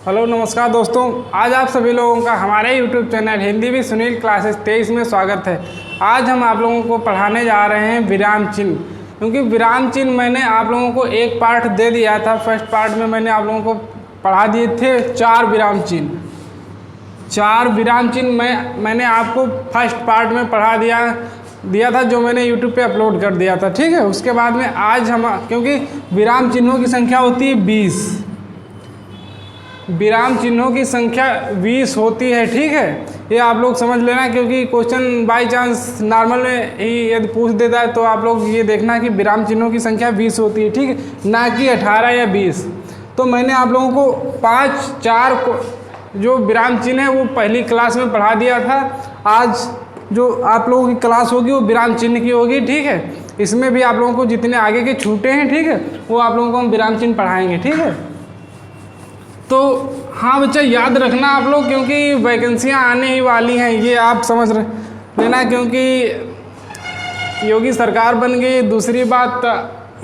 Hello नमस्कार दोस्तों, आज आप सभी लोगों का हमारे YouTube चैनल हिंदी भी सुनील क्लासेस 23 में स्वागत है। आज हम आप लोगों को पढ़ाने जा रहे हैं विराम चिन्ह, क्योंकि विराम चिन्ह मैंने आप लोगों को एक पार्ट दे दिया था। फर्स्ट पार्ट में मैंने आप लोगों को पढ़ा दिए थे 4 विराम चिन्ह। 4 विराम चिन्ह मैंने आपको फर्स्ट पार्ट में पढ़ा दिया था, जो मैंने YouTube पे अपलोड कर दिया था। ठीक है, उसके बाद में आज हम, क्योंकि विराम चिन्हों की संख्या होती है 20, विराम चिन्हों की संख्या 20 होती है। ठीक है, ये आप लोग समझ लेना, क्योंकि क्वेश्चन बाय चांस नॉर्मल में ही यदि पूछ देता है तो आप लोग ये देखना कि विराम चिन्हों की संख्या 20 होती है। ठीक है, ना कि 18 या 20। तो मैंने आप लोगों को 4 जो विराम चिन्ह है वो पहली क्लास में पढ़ा दिया था। आज जो आप लोगों की क्लास होगी वो विराम चिन्ह की होगी। ठीक है, इसमें भी आप लोगों को जितने आगे के छूटे हैं, ठीक है, वो आप लोगों को हम विराम चिन्ह पढ़ाएंगे। ठीक है, तो हाँ बच्चा, याद रखना आप लोग, क्योंकि वैकेंसियाँ आने ही वाली हैं, ये आप समझ लेना। क्योंकि योगी सरकार बन गई। दूसरी बात,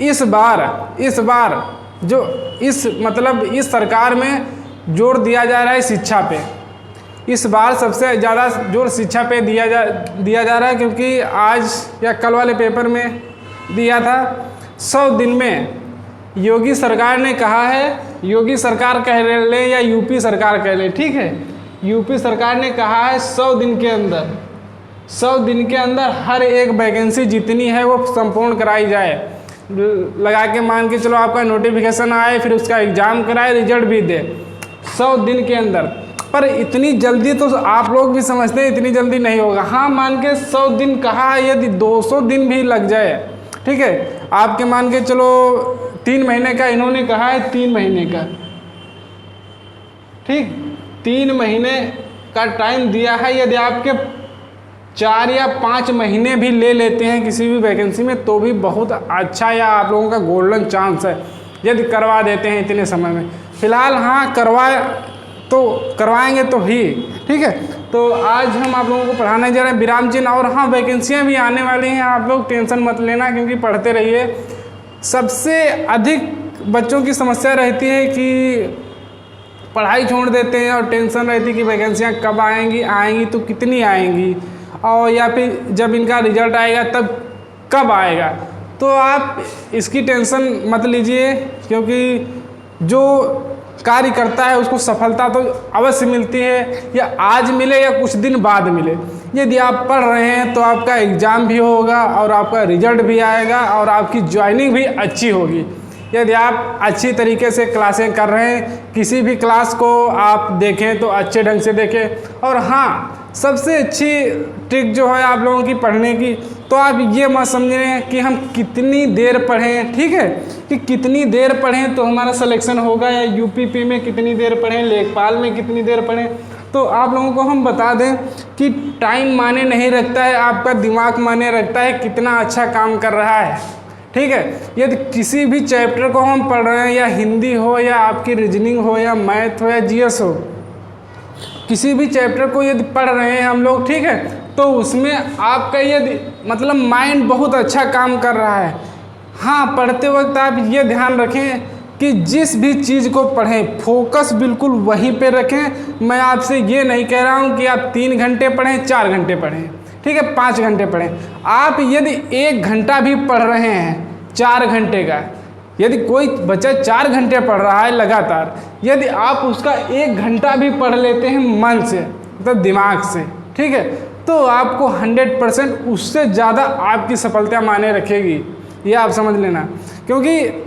इस बार जो इस सरकार में जोर दिया जा रहा है शिक्षा पे। इस बार सबसे ज़्यादा जोर शिक्षा पे दिया जा रहा है, क्योंकि आज या कल वाले पेपर में दिया था 100 दिन में योगी सरकार ने कहा है, योगी सरकार कह ले या यूपी सरकार कह ले, ठीक है, यूपी सरकार ने कहा है 100 दिन के अंदर हर एक वैकेंसी जितनी है वो संपूर्ण कराई जाए। लगा के मान के चलो, आपका नोटिफिकेशन आए, फिर उसका एग्ज़ाम कराए, रिजल्ट भी दे 100 दिन के अंदर। पर इतनी जल्दी तो आप लोग भी समझते हैं इतनी जल्दी नहीं होगा। हाँ, मान के 100 दिन कहा है, यदि 200 दिन भी लग जाए, ठीक है, आपके मान के चलो 3 महीने का इन्होंने कहा है, 3 महीने का, ठीक, 3 महीने का टाइम दिया है। यदि आपके 4 या 5 महीने भी ले लेते हैं किसी भी वैकेंसी में तो भी बहुत अच्छा, या आप लोगों का गोल्डन चांस है यदि करवा देते हैं इतने समय में। फिलहाल हाँ, करवाएंगे तो ही। ठीक है, तो आज हम आप लोगों को पढ़ाने जा रहे हैं विराम चिन्ह। और हाँ, वैकेंसियाँ भी आने वाली हैं, आप लोग टेंशन मत लेना, क्योंकि पढ़ते रहिए। सबसे अधिक बच्चों की समस्या रहती है कि पढ़ाई छोड़ देते हैं और टेंशन रहती है कि वैकेंसियाँ कब आएंगी तो कितनी आएंगी, और या फिर जब इनका रिजल्ट आएगा तब कब आएगा। तो आप इसकी टेंशन मत लीजिए, क्योंकि जो कार्य करता है उसको सफलता तो अवश्य मिलती है, या आज मिले या कुछ दिन बाद मिले। यदि आप पढ़ रहे हैं तो आपका एग्ज़ाम भी होगा और आपका रिजल्ट भी आएगा और आपकी ज्वाइनिंग भी अच्छी होगी। यदि आप अच्छी तरीके से क्लासें कर रहे हैं, किसी भी क्लास को आप देखें तो अच्छे ढंग से देखें। और हाँ, सबसे अच्छी ट्रिक जो है आप लोगों की पढ़ने की, तो आप ये मत समझें कि हम कितनी देर पढ़ें, ठीक है, कि कितनी देर पढ़ें तो हमारा सिलेक्शन होगा, या यूपीपी में कितनी देर पढ़ें, लेखपाल में कितनी देर पढ़ें। तो आप लोगों को हम बता दें कि टाइम मायने नहीं रखता है, आपका दिमाग मायने रखता है कितना अच्छा काम कर रहा है। ठीक है, यदि किसी भी चैप्टर को हम पढ़ रहे हैं, या हिंदी हो, या आपकी रीजनिंग हो, या मैथ हो, या जीएस हो, किसी भी चैप्टर को यदि पढ़ रहे हैं हम लोग, ठीक है, तो उसमें आपका यदि माइंड बहुत अच्छा काम कर रहा है। हाँ, पढ़ते वक्त आप ये ध्यान रखें कि जिस भी चीज़ को पढ़ें फोकस बिल्कुल वहीं पे रखें। मैं आपसे ये नहीं कह रहा हूँ कि आप 3 घंटे पढ़ें, 4 घंटे पढ़ें, ठीक है, 5 घंटे पढ़ें। आप यदि 1 घंटा भी पढ़ रहे हैं 4 घंटे का, यदि कोई बच्चा 4 घंटे पढ़ रहा है लगातार, यदि आप उसका 1 घंटा भी पढ़ लेते हैं मन से, मतलब दिमाग से, ठीक है, तो आपको 100% उससे ज़्यादा आपकी सफलता मायने रखेगी। ये आप समझ लेना, क्योंकि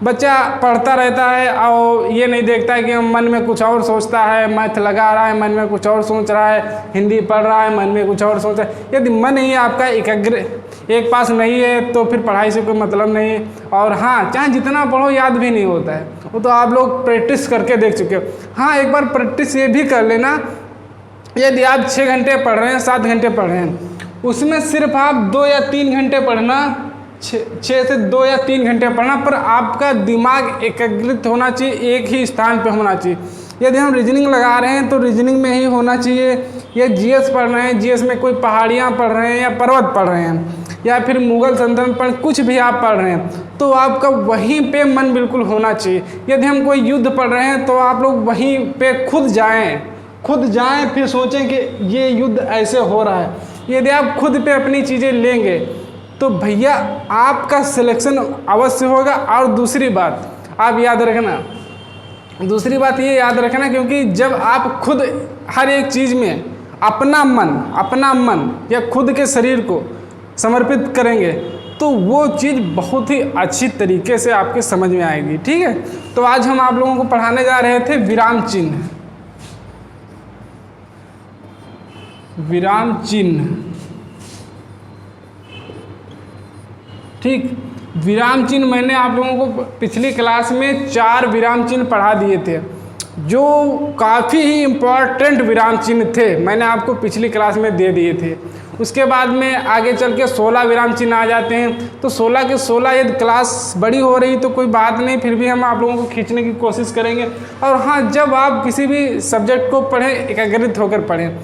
बच्चा पढ़ता रहता है और ये नहीं देखता है कि मन में कुछ और सोचता है, मैथ लगा रहा है मन में कुछ और सोच रहा है, हिंदी पढ़ रहा है मन में कुछ और सोच रहा है। यदि मन ही आपका एक पास नहीं है तो फिर पढ़ाई से कोई मतलब नहीं है। और हाँ, चाहे जितना पढ़ो याद भी नहीं होता है, वो तो आप लोग प्रैक्टिस करके देख चुके हो। हाँ, एक बार प्रैक्टिस ये भी कर लेना, यदि आप 6 घंटे पढ़ रहे हैं, 7 घंटे पढ़ रहे हैं, उसमें सिर्फ आप 2 या 3 घंटे पढ़ना, 6 से 2 या 3 घंटे पढ़ना, पर आपका दिमाग एकाग्रित होना चाहिए, एक ही स्थान पे होना चाहिए। यदि हम रीजनिंग लगा रहे हैं तो रीजनिंग में ही होना चाहिए, या जीएस पढ़ रहे हैं, जीएस में कोई पहाड़ियाँ पढ़ रहे हैं या पर्वत पढ़ रहे हैं, या फिर मुगल सल्तनत पर कुछ भी आप पढ़ रहे हैं तो आपका वहीं पे मन बिल्कुल होना चाहिए। यदि हम कोई युद्ध पढ़ रहे हैं तो आप लोग वहीं पे खुद जाएं, फिर सोचें कि ये युद्ध ऐसे हो रहा है। यदि आप खुद पे अपनी चीज़ें लेंगे तो भैया आपका सिलेक्शन अवश्य होगा। और दूसरी बात आप याद रखना, ये याद रखना, क्योंकि जब आप खुद हर एक चीज़ में अपना मन या खुद के शरीर को समर्पित करेंगे तो वो चीज़ बहुत ही अच्छी तरीके से आपके समझ में आएगी। ठीक है, तो आज हम आप लोगों को पढ़ाने जा रहे थे विराम चिन्ह। ठीक, विराम चिन्ह मैंने आप लोगों को पिछली क्लास में 4 विराम चिन्ह पढ़ा दिए थे जो काफ़ी ही इम्पॉर्टेंट विराम चिन्ह थे, मैंने आपको पिछली क्लास में दे दिए थे। उसके बाद में आगे चल के 16 विराम चिन्ह आ जाते हैं। तो 16 के 16 यदि क्लास बड़ी हो रही तो कोई बात नहीं, फिर भी हम आप लोगों को खींचने की कोशिश करेंगे। और हाँ, जब आप किसी भी सब्जेक्ट को पढ़ें एकाग्रित होकर पढ़ें।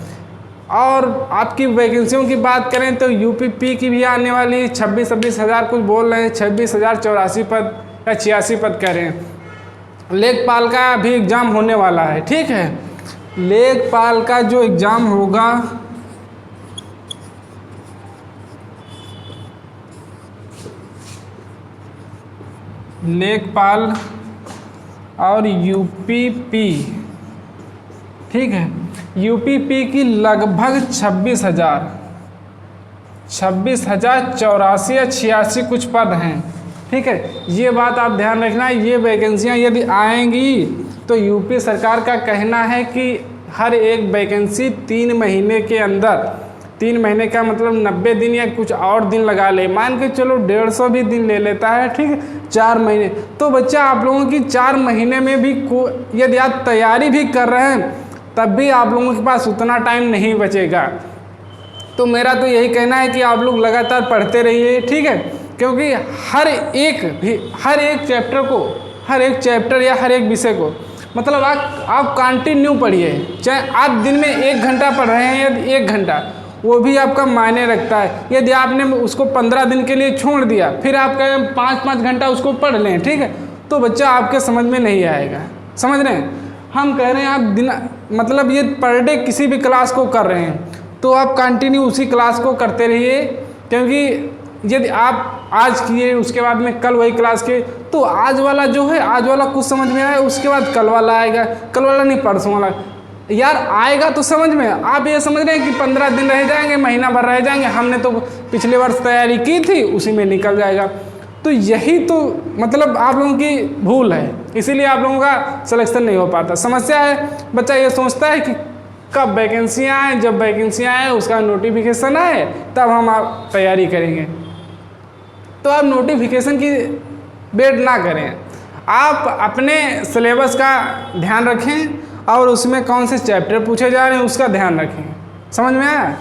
और आपकी वैकेंसियों की बात करें तो यूपीपी की भी आने वाली 26 हज़ार कुछ बोल रहे हैं, 26,084 पद या 86 पद कह रहे हैं। लेखपाल का भी एग्ज़ाम होने वाला है। ठीक है, लेखपाल का जो एग्ज़ाम होगा लेखपाल और यूपीपी, ठीक है, यूपीपी की लगभग 26,084 या 86 कुछ पद हैं। ठीक है, ये बात आप ध्यान रखना। ये वैकेंसियाँ यदि आएंगी तो यूपी सरकार का कहना है कि हर एक वैकेंसी 3 महीने के अंदर, 3 महीने का मतलब 90 दिन या कुछ और दिन लगा ले, मान के चलो 150 भी दिन ले लेता है। ठीक है, 4 महीने। तो बच्चा आप लोगों की 4 महीने में भी यदि आप तैयारी भी कर रहे हैं तब भी आप लोगों के पास उतना टाइम नहीं बचेगा। तो मेरा तो यही कहना है कि आप लोग लगातार पढ़ते रहिए। ठीक है, क्योंकि हर एक चैप्टर को, हर एक चैप्टर या हर एक विषय को मतलब आप कंटिन्यू पढ़िए। चाहे आप दिन में 1 घंटा पढ़ रहे हैं यदि 1 घंटा, वो भी आपका मायने रखता है। यदि आपने उसको 15 दिन के लिए छोड़ दिया, फिर आप कहें 5-5 घंटा उसको पढ़ लें, ठीक है, तो बच्चा आपके समझ में नहीं आएगा। समझ रहे हैं? हम कह रहे हैं आप दिन मतलब ये पर डे किसी भी क्लास को कर रहे हैं तो आप कंटिन्यू उसी क्लास को करते रहिए। क्योंकि यदि आप आज किए उसके बाद में कल वही क्लास किए तो आज वाला जो है, आज वाला कुछ समझ में आया, उसके बाद कल वाला आएगा, कल वाला नहीं परसों वाला यार आएगा तो समझ में। आप ये समझ रहे हैं कि 15 दिन रह जाएंगे, महीना भर रह जाएंगे, हमने तो पिछले वर्ष तैयारी की थी, उसी में निकल जाएगा। तो यही तो मतलब आप लोगों की भूल है, इसीलिए आप लोगों का सिलेक्शन नहीं हो पाता। समस्या है बच्चा ये सोचता है कि कब वैकेंसियाँ आए, जब वैकेंसियाँ आए उसका नोटिफिकेशन आए तब हम आप तैयारी करेंगे। तो आप नोटिफिकेशन की वेट ना करें, आप अपने सिलेबस का ध्यान रखें और उसमें कौन से चैप्टर पूछे जा रहे हैं उसका ध्यान रखें। समझ में आया?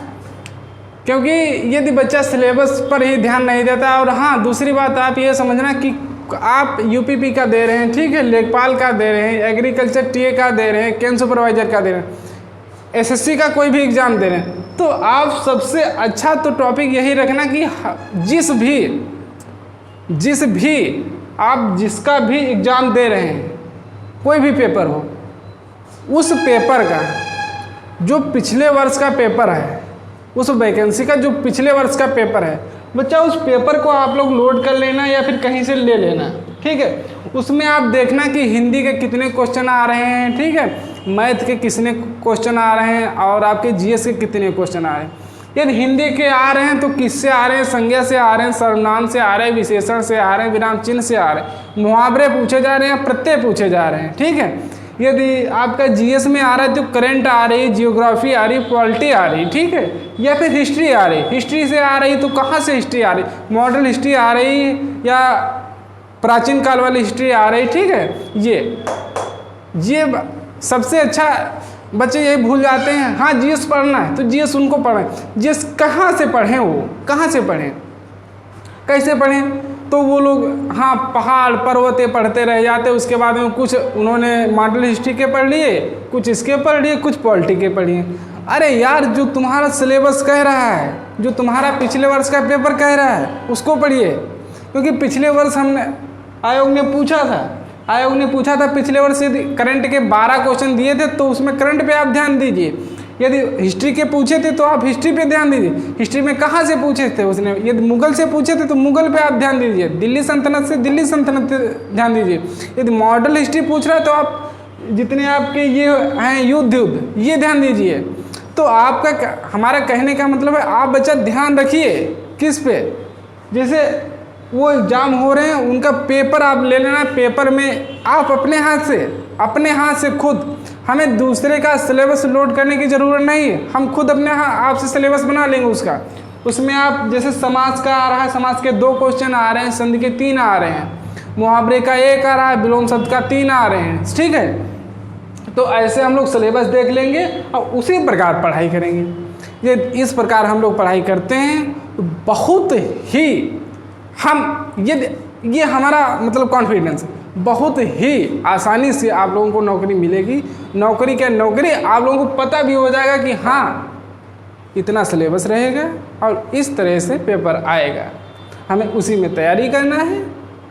क्योंकि यदि बच्चा सिलेबस पर ही ध्यान नहीं देता। और हाँ, दूसरी बात आप ये समझना कि आप यूपीपी का दे रहे हैं, ठीक है, लेखपाल का दे रहे हैं, एग्रीकल्चर टीए का दे रहे हैं, कैंप सुपरवाइजर का दे रहे हैं, एसएससी का कोई भी एग्ज़ाम दे रहे हैं, तो आप सबसे अच्छा तो टॉपिक यही रखना कि जिस भी आप जिसका भी एग्ज़ाम दे रहे हैं, कोई भी पेपर हो, उस पेपर का जो पिछले वर्ष का पेपर है, उस वैकेंसी का जो पिछले वर्ष का पेपर है, बच्चा उस पेपर को आप लोग लोड कर लेना या फिर कहीं से ले लेना। ठीक है, उसमें आप देखना कि हिंदी के कितने क्वेश्चन आ रहे हैं, ठीक है, मैथ के कितने क्वेश्चन आ रहे हैं और आपके जीएस के कितने क्वेश्चन आ रहे हैं। यदि हिंदी के आ रहे हैं तो किससे आ रहे हैं? संज्ञा से आ रहे हैं, सर्वनाम से आ रहे हैं, विशेषण से आ रहे हैं, विराम चिन्ह से आ रहे हैं, मुहावरे पूछे जा रहे हैं, प्रत्यय पूछे जा रहे हैं। ठीक है, यदि आपका जीएस में आ रहा है तो करंट आ रही, जियोग्राफी आ रही, पॉलिटी आ रही, ठीक है, या फिर हिस्ट्री आ रही। हिस्ट्री से आ रही तो कहाँ से हिस्ट्री आ रही? मॉडर्न हिस्ट्री आ रही या प्राचीन काल वाली हिस्ट्री आ रही। ठीक है, ये सबसे अच्छा बच्चे यही भूल जाते हैं। हाँ, जीएस पढ़ना है तो जीएस उनको पढ़ें। जीएस कहाँ से पढ़ें? वो कहाँ से पढ़ें, कैसे पढ़ें? तो वो लोग हाँ पहाड़ पर्वतें पढ़ते रह जाते, उसके बाद में कुछ उन्होंने मॉडल हिस्ट्री के पढ़ लिए, कुछ इसके पढ़ लिए, कुछ पॉलिटी के पढ़ लिए। अरे यार, जो तुम्हारा सिलेबस कह रहा है जो तुम्हारा पिछले वर्ष का पेपर कह रहा है उसको पढ़िए, क्योंकि पिछले वर्ष हमने आयोग ने पूछा था पिछले वर्ष यदि करंट के 12 क्वेश्चन दिए थे तो उसमें करंट पे आप ध्यान दीजिए। यदि हिस्ट्री के पूछे थे तो आप हिस्ट्री पे ध्यान दीजिए, हिस्ट्री में कहाँ से पूछे थे उसने। यदि मुगल से पूछे थे तो मुगल पे आप ध्यान दीजिए, दिल्ली सल्तनत से दिल्ली सल्तनत पे ध्यान दीजिए। यदि मॉडल हिस्ट्री पूछ रहा है तो आप जितने आपके ये हैं युद्ध ये ध्यान दीजिए। तो आपका हमारा कहने का मतलब है आप बच्चा ध्यान रखिए किस पे, जैसे वो एग्ज़ाम हो रहे हैं उनका पेपर आप ले लेना, पेपर में आप अपने हाथ से खुद, हमें दूसरे का सिलेबस लोड करने की ज़रूरत नहीं है, हम खुद अपने आपसे सिलेबस बना लेंगे उसका। उसमें आप जैसे समाज का आ रहा है, समाज के 2 क्वेश्चन आ रहे हैं, संधि के 3 आ रहे हैं, मुहावरे का 1 आ रहा है, विलोम शब्द का 3 आ रहे हैं, ठीक है। तो ऐसे हम लोग सिलेबस देख लेंगे और उसी प्रकार पढ़ाई करेंगे। ये इस प्रकार हम लोग पढ़ाई करते हैं तो बहुत ही ये हमारा मतलब कॉन्फिडेंस, बहुत ही आसानी से आप लोगों को नौकरी मिलेगी। नौकरी आप लोगों को पता भी हो जाएगा कि हाँ इतना सिलेबस रहेगा और इस तरह से पेपर आएगा, हमें उसी में तैयारी करना है,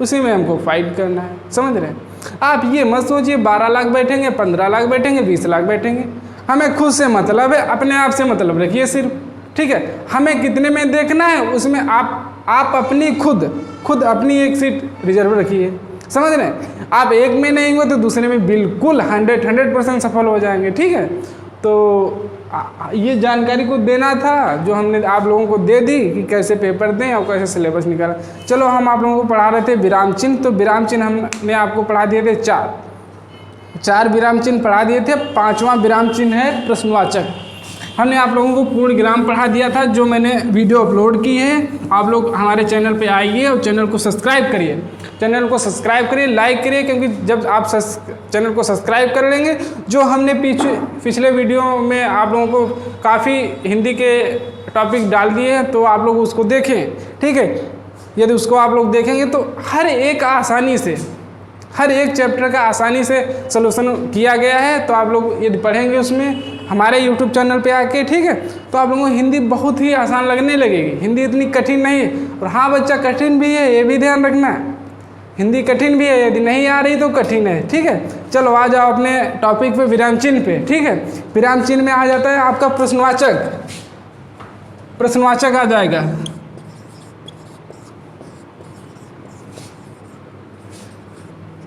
उसी में हमको फाइट करना है, समझ रहे हैं। आप ये मत सोचिए 12 लाख बैठेंगे, 15 लाख बैठेंगे, 20 लाख बैठेंगे, हमें खुद से मतलब है, अपने आप से मतलब रखिए सिर्फ, ठीक है। हमें कितने में देखना है उसमें आप अपनी खुद अपनी एक सीट रिजर्व रखिए, समझ रहे हैं। आप एक में नहीं हुए तो दूसरे में बिल्कुल 100% सफल हो जाएंगे, ठीक है। तो ये जानकारी को देना था जो हमने आप लोगों को दे दी कि कैसे पेपर दें और कैसे सिलेबस निकाला। चलो हम आप लोगों को पढ़ा रहे थे विराम चिन्ह, तो विराम चिन्ह हमने आपको पढ़ा दिए थे 4 विराम चिन्ह पढ़ा दिए थे। 5वां विराम चिन्ह है प्रश्नवाचक। हमने आप लोगों को पूर्ण विराम पढ़ा दिया था जो मैंने वीडियो अपलोड की है। आप लोग हमारे चैनल पे आइए और चैनल को सब्सक्राइब करिए, लाइक करिए, क्योंकि जब आप चैनल को सब्सक्राइब कर लेंगे, जो हमने पिछले वीडियो में आप लोगों को काफ़ी हिंदी के टॉपिक डाल दिए हैं तो आप लोग उसको देखें, ठीक है। यदि उसको आप लोग देखेंगे तो हर एक चैप्टर का आसानी से सलूशन किया गया है। तो आप लोग यदि पढ़ेंगे उसमें हमारे YouTube चैनल पे आके, ठीक है, तो आप लोगों को हिंदी बहुत ही आसान लगने लगेगी। हिंदी इतनी कठिन नहीं है, और हाँ बच्चा कठिन भी है, ये भी ध्यान रखना, हिंदी कठिन भी है, यदि नहीं आ रही तो कठिन है, ठीक है। चलो आ जाओ अपने टॉपिक पे, विराम चिन्ह पे, ठीक है। विराम चिन्ह में आ जाता है आपका प्रश्नवाचक आ जाएगा।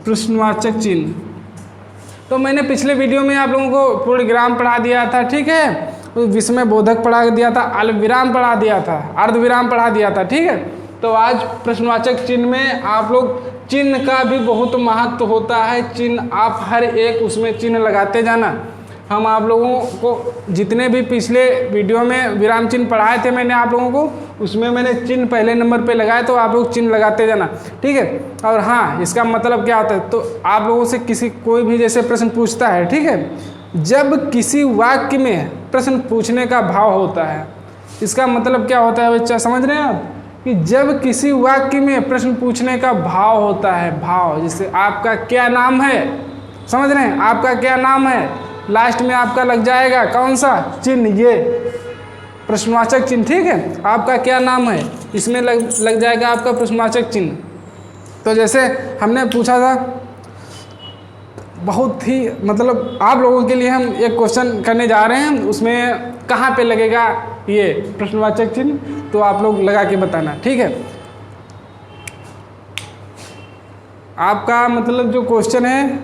प्रश्नवाचक चिन्ह तो मैंने पिछले वीडियो में आप लोगों को पूर्ण विराम पढ़ा दिया था, ठीक है। विस्मय बोधक पढ़ा दिया था, अल्पविराम पढ़ा दिया था, अर्धविराम पढ़ा दिया था, ठीक है। तो आज प्रश्नवाचक चिन्ह में आप लोग, चिन्ह का भी बहुत महत्व होता है। चिन्ह आप हर एक उसमें चिन्ह लगाते जाना। हम आप लोगों को जितने भी पिछले वीडियो में विराम चिन्ह पढ़ाए थे मैंने आप लोगों को, उसमें मैंने चिन्ह पहले नंबर पे लगाए, तो आप लोग चिन्ह लगाते जाना, ठीक है। और हाँ, इसका मतलब क्या होता है, तो आप लोगों से कोई भी जैसे प्रश्न पूछता है, ठीक है, जब किसी वाक्य में प्रश्न पूछने का भाव होता है, इसका मतलब क्या होता है बच्चा, समझ रहे हैं आप, कि जब किसी वाक्य में प्रश्न पूछने का भाव होता है, भाव, जैसे आपका क्या नाम है, समझ रहे हैं, आपका क्या नाम है, लास्ट में आपका लग जाएगा कौन सा चिन्ह, ये प्रश्नवाचक चिन्ह, ठीक है। आपका क्या नाम है, इसमें लग जाएगा आपका प्रश्नवाचक चिन्ह। तो जैसे हमने पूछा था, बहुत ही मतलब आप लोगों के लिए हम एक क्वेश्चन करने जा रहे हैं, उसमें कहाँ पे लगेगा ये प्रश्नवाचक चिन्ह, तो आप लोग लगा के बताना, ठीक है। आपका मतलब जो क्वेश्चन है,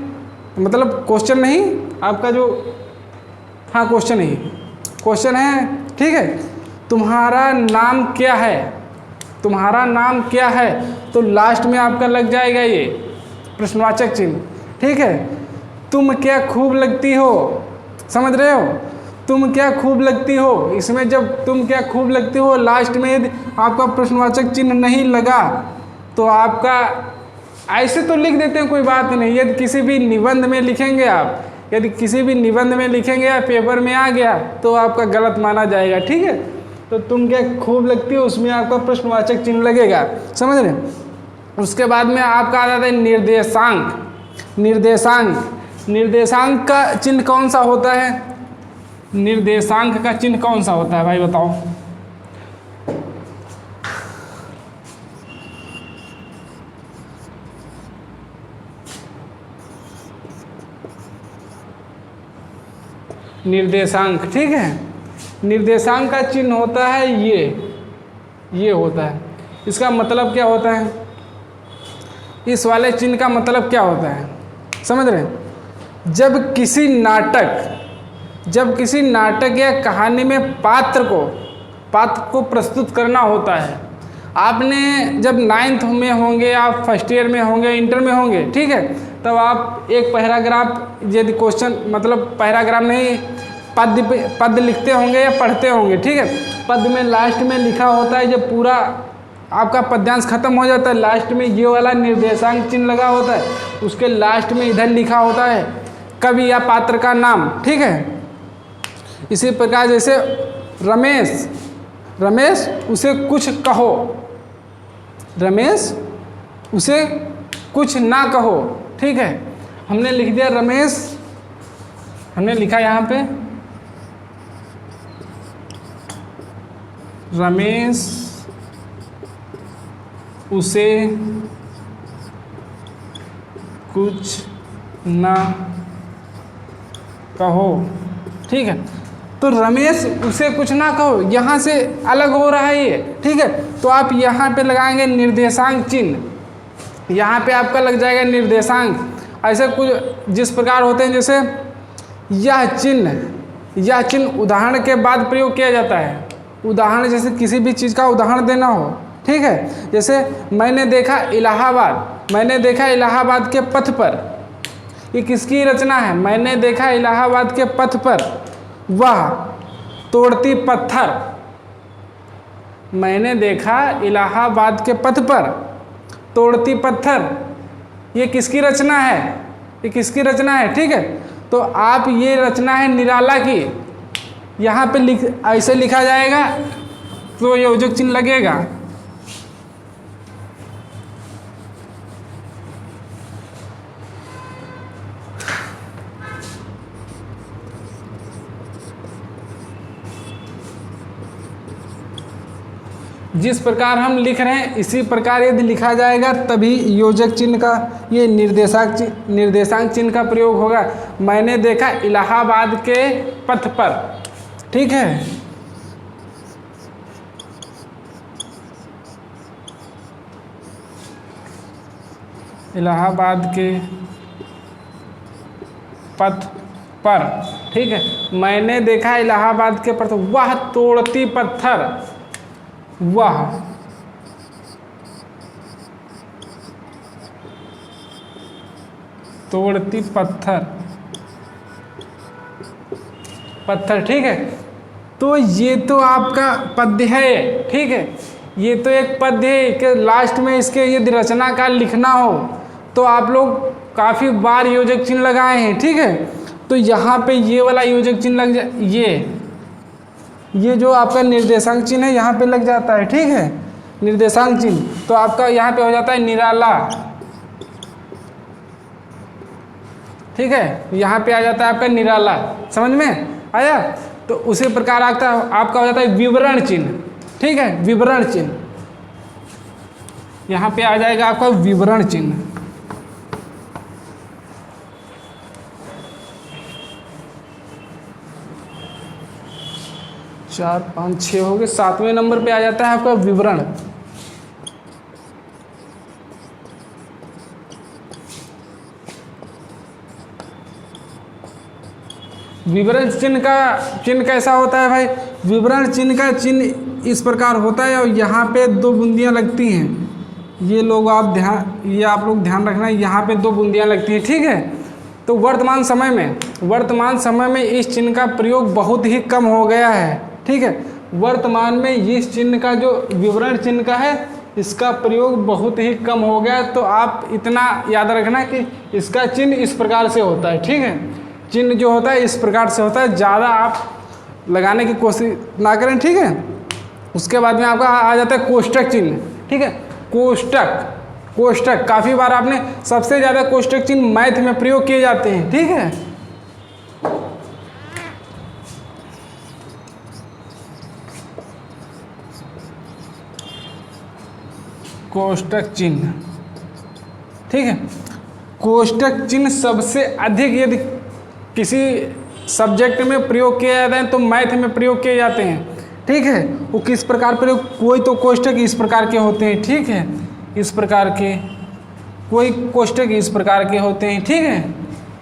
मतलब क्वेश्चन नहीं, आपका जो, हाँ क्वेश्चन ही क्वेश्चन है, ठीक है। तुम्हारा नाम क्या है, तुम्हारा नाम क्या है, तो लास्ट में आपका लग जाएगा ये प्रश्नवाचक चिन्ह, ठीक है। तुम क्या खूब लगती हो, समझ रहे हो, तुम क्या खूब लगती हो, इसमें जब तुम क्या खूब लगती हो लास्ट में यदि आपका प्रश्नवाचक चिन्ह नहीं लगा तो आपका, ऐसे तो लिख देते हैं कोई बात नहीं, यदि किसी भी निबंध में लिखेंगे आप, यदि किसी भी निबंध में लिखेंगे या पेपर में आ गया तो आपका गलत माना जाएगा, ठीक है। तो तुम क्या खूब लगती हो, उसमें आपका प्रश्नवाचक चिन्ह लगेगा, समझ रहे। उसके बाद में आपका आ जाता है निर्देशांक का चिन्ह कौन सा होता है, निर्देशांक का चिन्ह कौन सा होता है भाई बताओ। निर्देशांक, ठीक है। निर्देशांक का चिन्ह होता है ये होता है। इसका मतलब क्या होता है, इस वाले चिन्ह का मतलब क्या होता है, समझ रहे हैं? जब किसी नाटक या कहानी में पात्र को प्रस्तुत करना होता है। आपने जब 9th में होंगे, आप फर्स्ट ईयर में होंगे, इंटर में होंगे, ठीक है, तब आप एक पैराग्राफ, यदि क्वेश्चन मतलब पैराग्राफ नहीं, पद लिखते होंगे या पढ़ते होंगे, ठीक है। पद में लास्ट में लिखा होता है, जब पूरा आपका पद्यांश खत्म हो जाता है, लास्ट में ये वाला निर्देशांक चिन्ह लगा होता है, उसके लास्ट में इधर लिखा होता है कवि या पात्र का नाम, ठीक है। इसी प्रकार जैसे रमेश उसे कुछ कहो, रमेश उसे कुछ ना कहो, ठीक है। हमने लिख दिया रमेश, हमने लिखा यहाँ पे रमेश उसे कुछ ना कहो, ठीक है। तो रमेश उसे कुछ ना कहो, यहाँ से अलग हो रहा है ये, ठीक है। तो आप यहाँ पे लगाएंगे निर्देशांक चिन्ह, यहाँ पे आपका लग जाएगा निर्देशांक। ऐसे कुछ जिस प्रकार होते हैं, जैसे यह चिन्ह उदाहरण के बाद प्रयोग किया जाता है। उदाहरण जैसे किसी भी चीज़ का उदाहरण देना हो, ठीक है। जैसे मैंने देखा इलाहाबाद के पथ पर, ये किसकी रचना है? मैंने देखा इलाहाबाद के पथ पर वह तोड़ती पत्थर। मैंने देखा इलाहाबाद के पथ पर तोड़ती पत्थर, ये किसकी रचना है? ये किसकी रचना है, ठीक है। तो आप ये रचना है निराला की, यहाँ पे ऐसे लिखा जाएगा तो योजक चिन्ह लगेगा। जिस प्रकार हम लिख रहे हैं इसी प्रकार यदि लिखा जाएगा तभी योजक चिन्ह का, ये निर्देशांक चिन्ह का प्रयोग होगा। मैंने देखा इलाहाबाद के पथ पर, ठीक है। इलाहाबाद के पथ पर, ठीक है। मैंने देखा इलाहाबाद के पथ, वह तोड़ती पत्थर, वह तोड़ती पत्थर, ठीक है। तो ये तो आपका पद्य है, ठीक है। ये तो एक पद्य है कि लास्ट में इसके यदि रचना का लिखना हो तो आप लोग काफ़ी बार योजक चिन्ह लगाए हैं, ठीक है। तो यहाँ पे ये वाला योजक चिन्ह लग जाए, ये जो आपका निर्देशांक चिन्ह है यहाँ पे लग जाता है, ठीक है, निर्देशांक चिन्ह। तो आपका यहाँ पे हो जाता है निराला, ठीक है। यहाँ पे आ जाता है आपका निराला, समझ में आया। तो उसी प्रकार आपका हो जाता है विवरण चिन्ह, ठीक है। विवरण चिन्ह यहाँ पे आ जाएगा आपका विवरण चिन्ह। चार, 5, 6 हो गए। 7वें नंबर पे आ जाता है आपका विवरण। विवरण चिन्ह का चिन्ह कैसा होता है भाई? विवरण चिन्ह का चिन्ह इस प्रकार होता है और यहाँ पे 2 बूंदियाँ लगती हैं। ये आप लोग ध्यान रखना, यहाँ पे 2 बूंदियाँ लगती हैं, ठीक है। तो वर्तमान समय में इस चिन्ह का प्रयोग बहुत ही कम हो गया है, ठीक है। वर्तमान में इस चिन्ह का जो विवरण चिन्ह का है इसका प्रयोग बहुत ही कम हो गया। तो आप इतना याद रखना कि इसका चिन्ह इस प्रकार से होता है, ठीक है। चिन्ह जो होता है इस प्रकार से होता है, ज़्यादा आप लगाने की कोशिश ना करें, ठीक है। उसके बाद में आपका आ जाता है कोष्टक चिन्ह, ठीक है। कोष्टक काफ़ी बार आपने, सबसे ज़्यादा कोष्टक चिन्ह मैथ में प्रयोग किए जाते हैं, ठीक है। कोष्टक चिन्ह, ठीक है। कोष्टक चिन्ह सबसे अधिक, यदि किसी सब्जेक्ट में प्रयोग किए जाते हैं तो मैथ में प्रयोग किए जाते हैं, ठीक है। वो किस प्रकार प्रयोग, कोई तो कोष्ठक इस प्रकार के होते हैं, ठीक है, इस प्रकार के, कोई कोष्ठक इस प्रकार के होते हैं, ठीक है,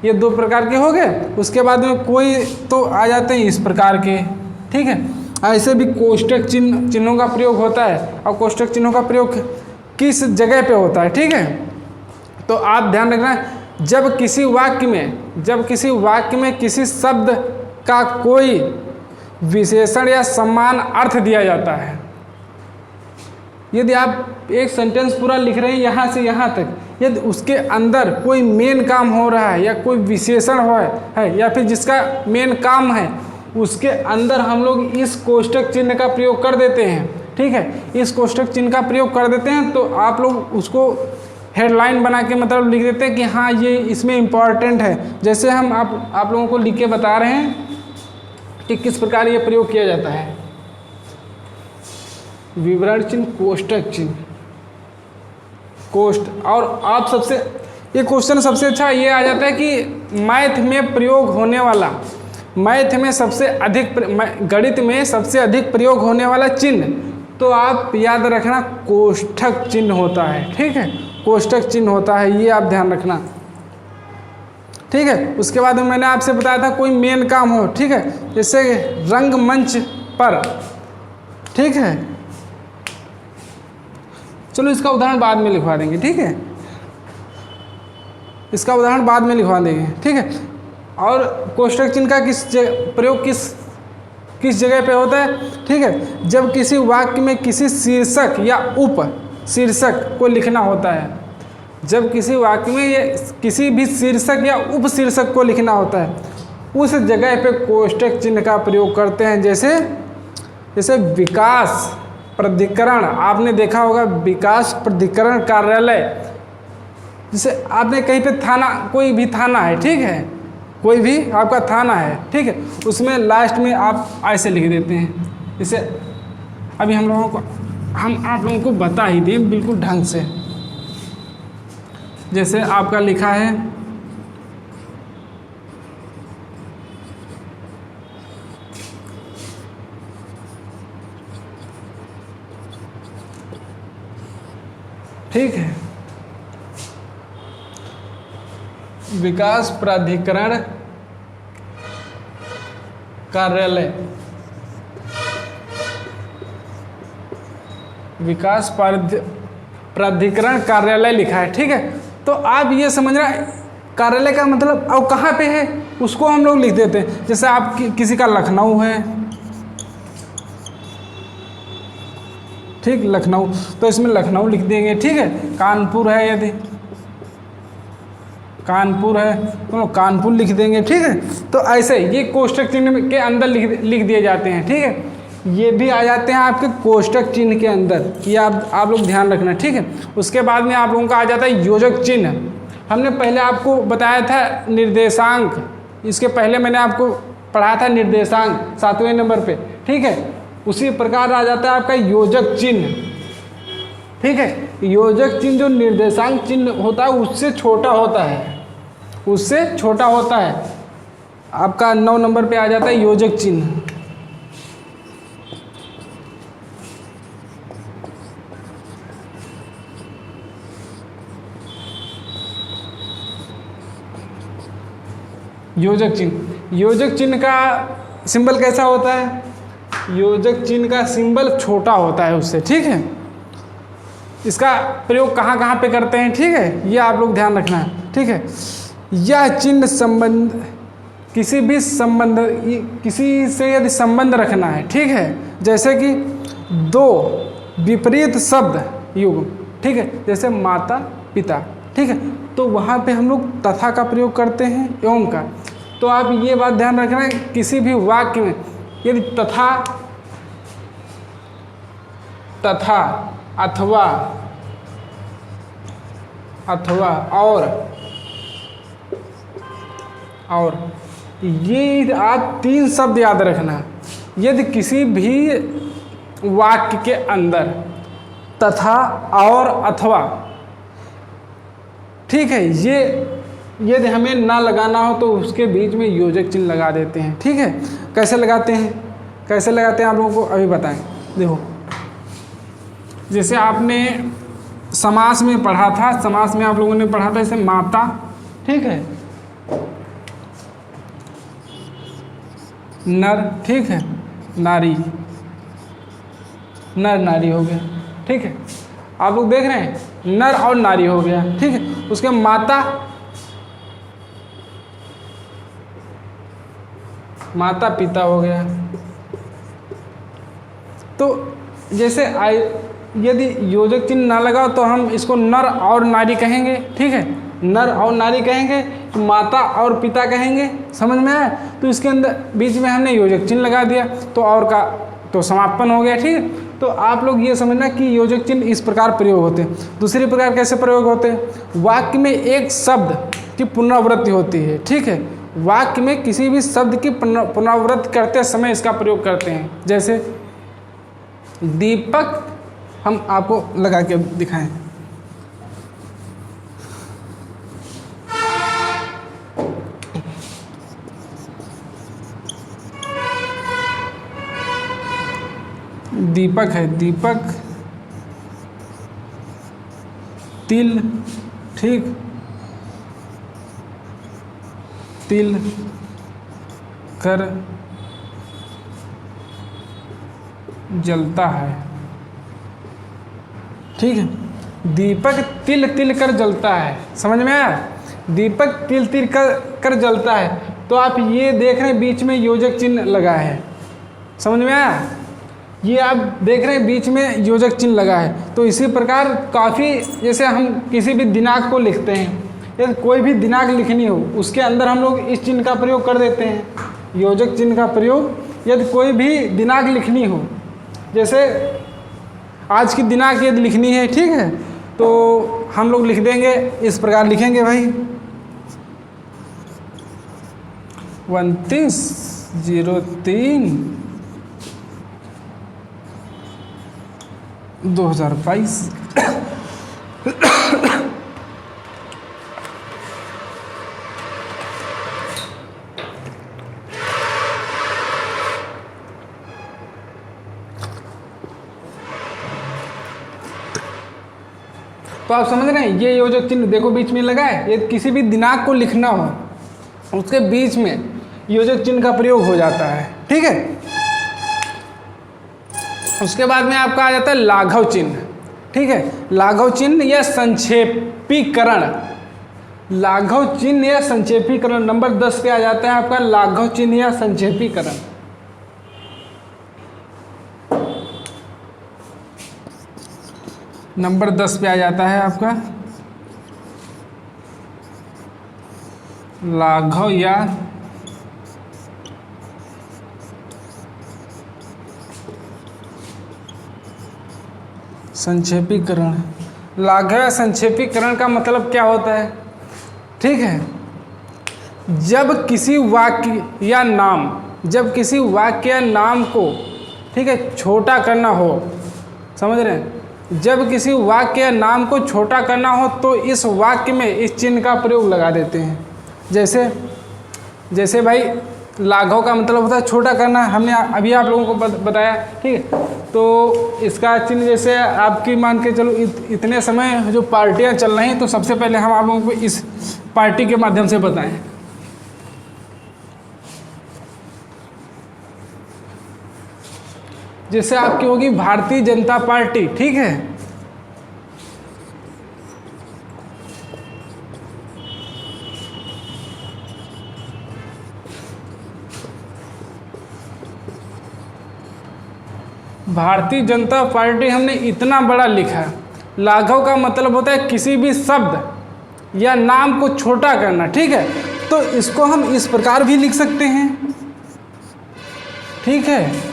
ये 2 प्रकार के हो गए। उसके बाद में कोई तो आ जाते हैं इस प्रकार के, ठीक है। ऐसे भी कोष्ठक चिन्हों का प्रयोग होता है, और कोष्ठक चिन्हों का प्रयोग किस जगह पे होता है, ठीक है। तो आप ध्यान रखना, जब किसी वाक्य में किसी शब्द का कोई विशेषण या समान अर्थ दिया जाता है, यदि आप एक सेंटेंस पूरा लिख रहे हैं यहाँ से यहाँ तक, यदि उसके अंदर कोई मेन काम हो रहा है या कोई विशेषण है या फिर जिसका मेन काम है, उसके अंदर हम लोग इस कोष्ठक चिन्ह का प्रयोग कर देते हैं, ठीक है। इस कोष्ठक चिन्ह का प्रयोग कर देते हैं तो आप लोग उसको हेडलाइन बना के मतलब लिख देते हैं कि हाँ ये इसमें इम्पॉर्टेंट है। जैसे हम आप लोगों को लिख के बता रहे हैं कि किस प्रकार ये प्रयोग किया जाता है। विवरण चिन्ह, कोष्ठक चिन्ह, कोष्ठ, और आप सबसे ये क्वेश्चन सबसे अच्छा ये आ जाता है कि मैथ में प्रयोग होने वाला, मैथ में सबसे अधिक, गणित में सबसे अधिक प्रयोग होने वाला चिन्ह, तो आप याद रखना कोष्ठक चिन्ह होता है, ठीक है, कोष्ठक चिन्ह होता है, ये आप ध्यान रखना, ठीक है। उसके बाद मैंने आपसे बताया था कोई मेन काम हो, ठीक है, जैसे रंगमंच पर, ठीक है, चलो इसका उदाहरण बाद में लिखवा देंगे, ठीक है, इसका उदाहरण बाद में लिखवा देंगे, ठीक है। और कोष्ठक चिन्ह का प्रयोग किस जगह पे होता है, ठीक है, जब किसी वाक्य में किसी शीर्षक या उप शीर्षक को लिखना होता है, जब किसी वाक्य में ये किसी भी शीर्षक या उप शीर्षक को लिखना होता है, उस जगह पे कोष्ठक चिन्ह का प्रयोग करते हैं। जैसे विकास प्राधिकरण, आपने देखा होगा विकास प्राधिकरण कार्यालय, जैसे आपने कहीं पे थाना, कोई भी थाना है, ठीक है, कोई भी आपका थाना है, ठीक है, उसमें लास्ट में आप ऐसे लिख देते हैं। जैसे अभी हम आप लोगों को बता ही दें बिल्कुल ढंग से, जैसे आपका लिखा है ठीक है, विकास प्राधिकरण कार्यालय, विकास प्राधिकरण कार्यालय लिखा है, ठीक है। तो आप ये समझना कार्यालय का मतलब अब कहाँ पे है उसको हम लोग लिख देते हैं। जैसे आप किसी का लखनऊ है, ठीक, लखनऊ, तो इसमें लखनऊ लिख देंगे, ठीक है। कानपुर है, यदि कानपुर है तो कानपुर लिख देंगे, ठीक है। तो ऐसे ये कोष्ठक चिन्ह के अंदर लिख दिए जाते हैं, ठीक है। ये भी आ जाते हैं आपके कोष्ठक चिन्ह के अंदर, ये आप लोग ध्यान रखना, ठीक है। उसके बाद में आप लोगों का आ जाता है योजक चिन्ह। हमने पहले आपको बताया था निर्देशांक, इसके पहले मैंने आपको पढ़ाया था निर्देशांक 7वें नंबर पे, ठीक है। उसी प्रकार आ जाता है आपका योजक चिन्ह, ठीक है। योजक चिन्ह जो निर्देशांक चिन्ह होता है उससे छोटा होता है, उससे छोटा होता है। आपका 9 नंबर पे आ जाता है योजक चिन्ह। योजक चिन्ह, योजक चिन्ह का सिंबल कैसा होता है? योजक चिन्ह का सिंबल छोटा होता है उससे, ठीक है। इसका प्रयोग कहाँ कहाँ पे करते हैं, ठीक है, ये आप लोग ध्यान रखना है, ठीक है। यह चिन्ह संबंध किसी से यदि संबंध रखना है, ठीक है, जैसे कि 2 विपरीत शब्द युग, ठीक है, जैसे माता पिता, ठीक है, तो वहाँ पे हम लोग तथा का प्रयोग करते हैं, एवं का। तो आप ये बात ध्यान रखना, किसी भी वाक्य में यदि तथा अथवा और ये आप 3 शब्द याद रखना। यदि किसी भी वाक्य के अंदर तथा और अथवा, ठीक है, ये यदि हमें ना लगाना हो तो उसके बीच में योजक चिन्ह लगा देते हैं। ठीक है, कैसे लगाते हैं, कैसे लगाते हैं आप लोगों को अभी बताएं। देखो, जैसे आपने समास में पढ़ा था, समास में आप लोगों ने पढ़ा था जैसे माता, ठीक है, नर, ठीक है, नारी, नर नारी हो गया। ठीक है, आप लोग देख रहे हैं नर और नारी हो गया। ठीक है, उसके माता, माता पिता हो गया। तो जैसे यदि योजक चिन्ह ना लगाओ तो हम इसको नर और नारी कहेंगे। ठीक है, नर और नारी कहेंगे, तो माता और पिता कहेंगे। समझ में आया? तो इसके अंदर बीच में हमने योजक चिन्ह लगा दिया तो और का तो समापन हो गया। ठीक है, तो आप लोग ये समझना कि योजक चिन्ह इस प्रकार प्रयोग होते हैं। दूसरी प्रकार कैसे प्रयोग होते हैं, वाक्य में एक शब्द की पुनरावृत्ति होती है। ठीक है, वाक्य में किसी भी शब्द की पुनरावृत्ति करते समय इसका प्रयोग करते हैं। जैसे दीपक, हम आपको लगा के दिखाएं। दीपक है, दीपक, तिल, ठीक, तिल कर जलता है। ठीक है, दीपक तिल तिल कर जलता है। समझ में आया? दीपक तिल तिल कर जलता है। तो आप ये देख रहे हैं बीच में योजक चिन्ह लगा है। समझ में आया? ये आप देख रहे हैं बीच में योजक चिन्ह लगा है। तो इसी प्रकार काफ़ी, जैसे हम किसी भी दिनांक को लिखते हैं, यदि कोई भी दिनांक लिखनी हो उसके अंदर हम लोग इस चिन्ह का प्रयोग कर देते हैं, योजक चिन्ह का प्रयोग। यदि कोई भी दिनांक लिखनी हो, जैसे आज की दिनांक यदि लिखनी है, ठीक है, तो हम लोग लिख देंगे, इस प्रकार लिखेंगे भाई 29/03/2022। तो आप समझ रहे हैं, ये योजक चिन्ह देखो बीच में लगा है। ये किसी भी दिनांक को लिखना हो उसके बीच में योजक चिन्ह का प्रयोग हो जाता है। ठीक है, उसके बाद में आपका आ जाता है लाघव चिन्ह। ठीक है, लाघव चिन्ह या संक्षेपीकरण, लाघव चिन्ह या संक्षेपीकरण नंबर 10 पे आ जाता है आपका लाघव चिन्ह या संक्षेपीकरण। नंबर 10 पे आ जाता है आपका लाघव या संक्षेपीकरण। लाघव या संक्षेपीकरण का मतलब क्या होता है? ठीक है, जब किसी वाक्य या नाम, जब किसी वाक्य या नाम को, ठीक है, छोटा करना हो, समझ रहे हैं, जब किसी वाक्य या नाम को छोटा करना हो तो इस वाक्य में इस चिन्ह का प्रयोग लगा देते हैं। जैसे भाई लाघव का मतलब होता है छोटा करना, हमने अभी आप लोगों को बताया। ठीक है, तो इसका चिन्ह जैसे आपकी मान के चलो इतने समय जो पार्टियां चल रही हैं, तो सबसे पहले हम आप लोगों को इस पार्टी के माध्यम से बताएं। जैसे आपकी होगी भारतीय जनता पार्टी। ठीक है, भारतीय जनता पार्टी हमने इतना बड़ा लिखा। लाघव का मतलब होता है किसी भी शब्द या नाम को छोटा करना। ठीक है, तो इसको हम इस प्रकार भी लिख सकते हैं। ठीक है,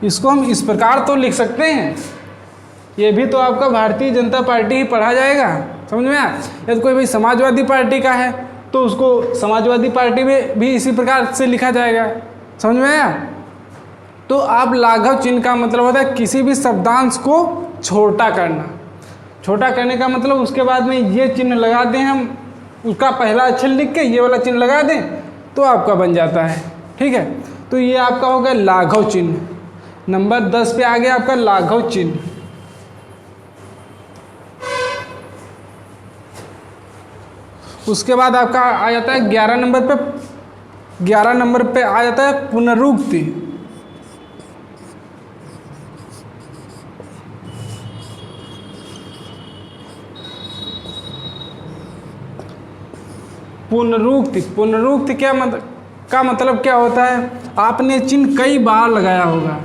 इसको हम इस प्रकार तो लिख सकते हैं। ये भी तो आपका भारतीय जनता पार्टी ही पढ़ा जाएगा। समझ में आया? यदि कोई भी समाजवादी पार्टी का है तो उसको समाजवादी पार्टी में भी इसी प्रकार से लिखा जाएगा। समझ में आया? तो आप लाघव चिन्ह का मतलब होता है किसी भी शब्दांश को छोटा करना। छोटा करने का मतलब उसके बाद में ये चिन्ह लगा दें हम, उसका पहला अक्षर लिख के ये वाला चिन्ह लगा दें तो आपका बन जाता है। ठीक है, तो ये आपका हो गया लाघव चिन्ह। नंबर 10 पे आ गया आपका लाघव चिन्ह। उसके बाद आपका आ जाता है 11 नंबर पे आ जाता है पुनरुक्ति। पुनरुक्ति का मतलब क्या होता है? आपने चिन्ह कई बार लगाया होगा,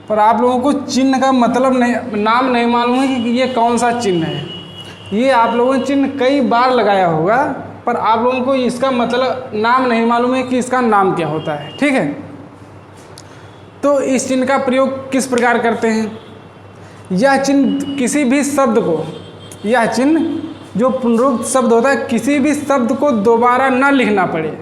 पर आप लोगों को चिन्ह का मतलब नहीं, नाम नहीं मालूम है कि ये कौन सा चिन्ह है। ये आप लोगों ने चिन्ह कई बार लगाया होगा, पर आप लोगों को इसका मतलब नाम नहीं मालूम है कि इसका नाम क्या होता है। ठीक है, तो इस चिन्ह का प्रयोग किस प्रकार करते हैं? यह चिन्ह किसी भी शब्द को, यह चिन्ह जो पुनरुक्त शब्द होता है, किसी भी शब्द को दोबारा ना लिखना पड़े।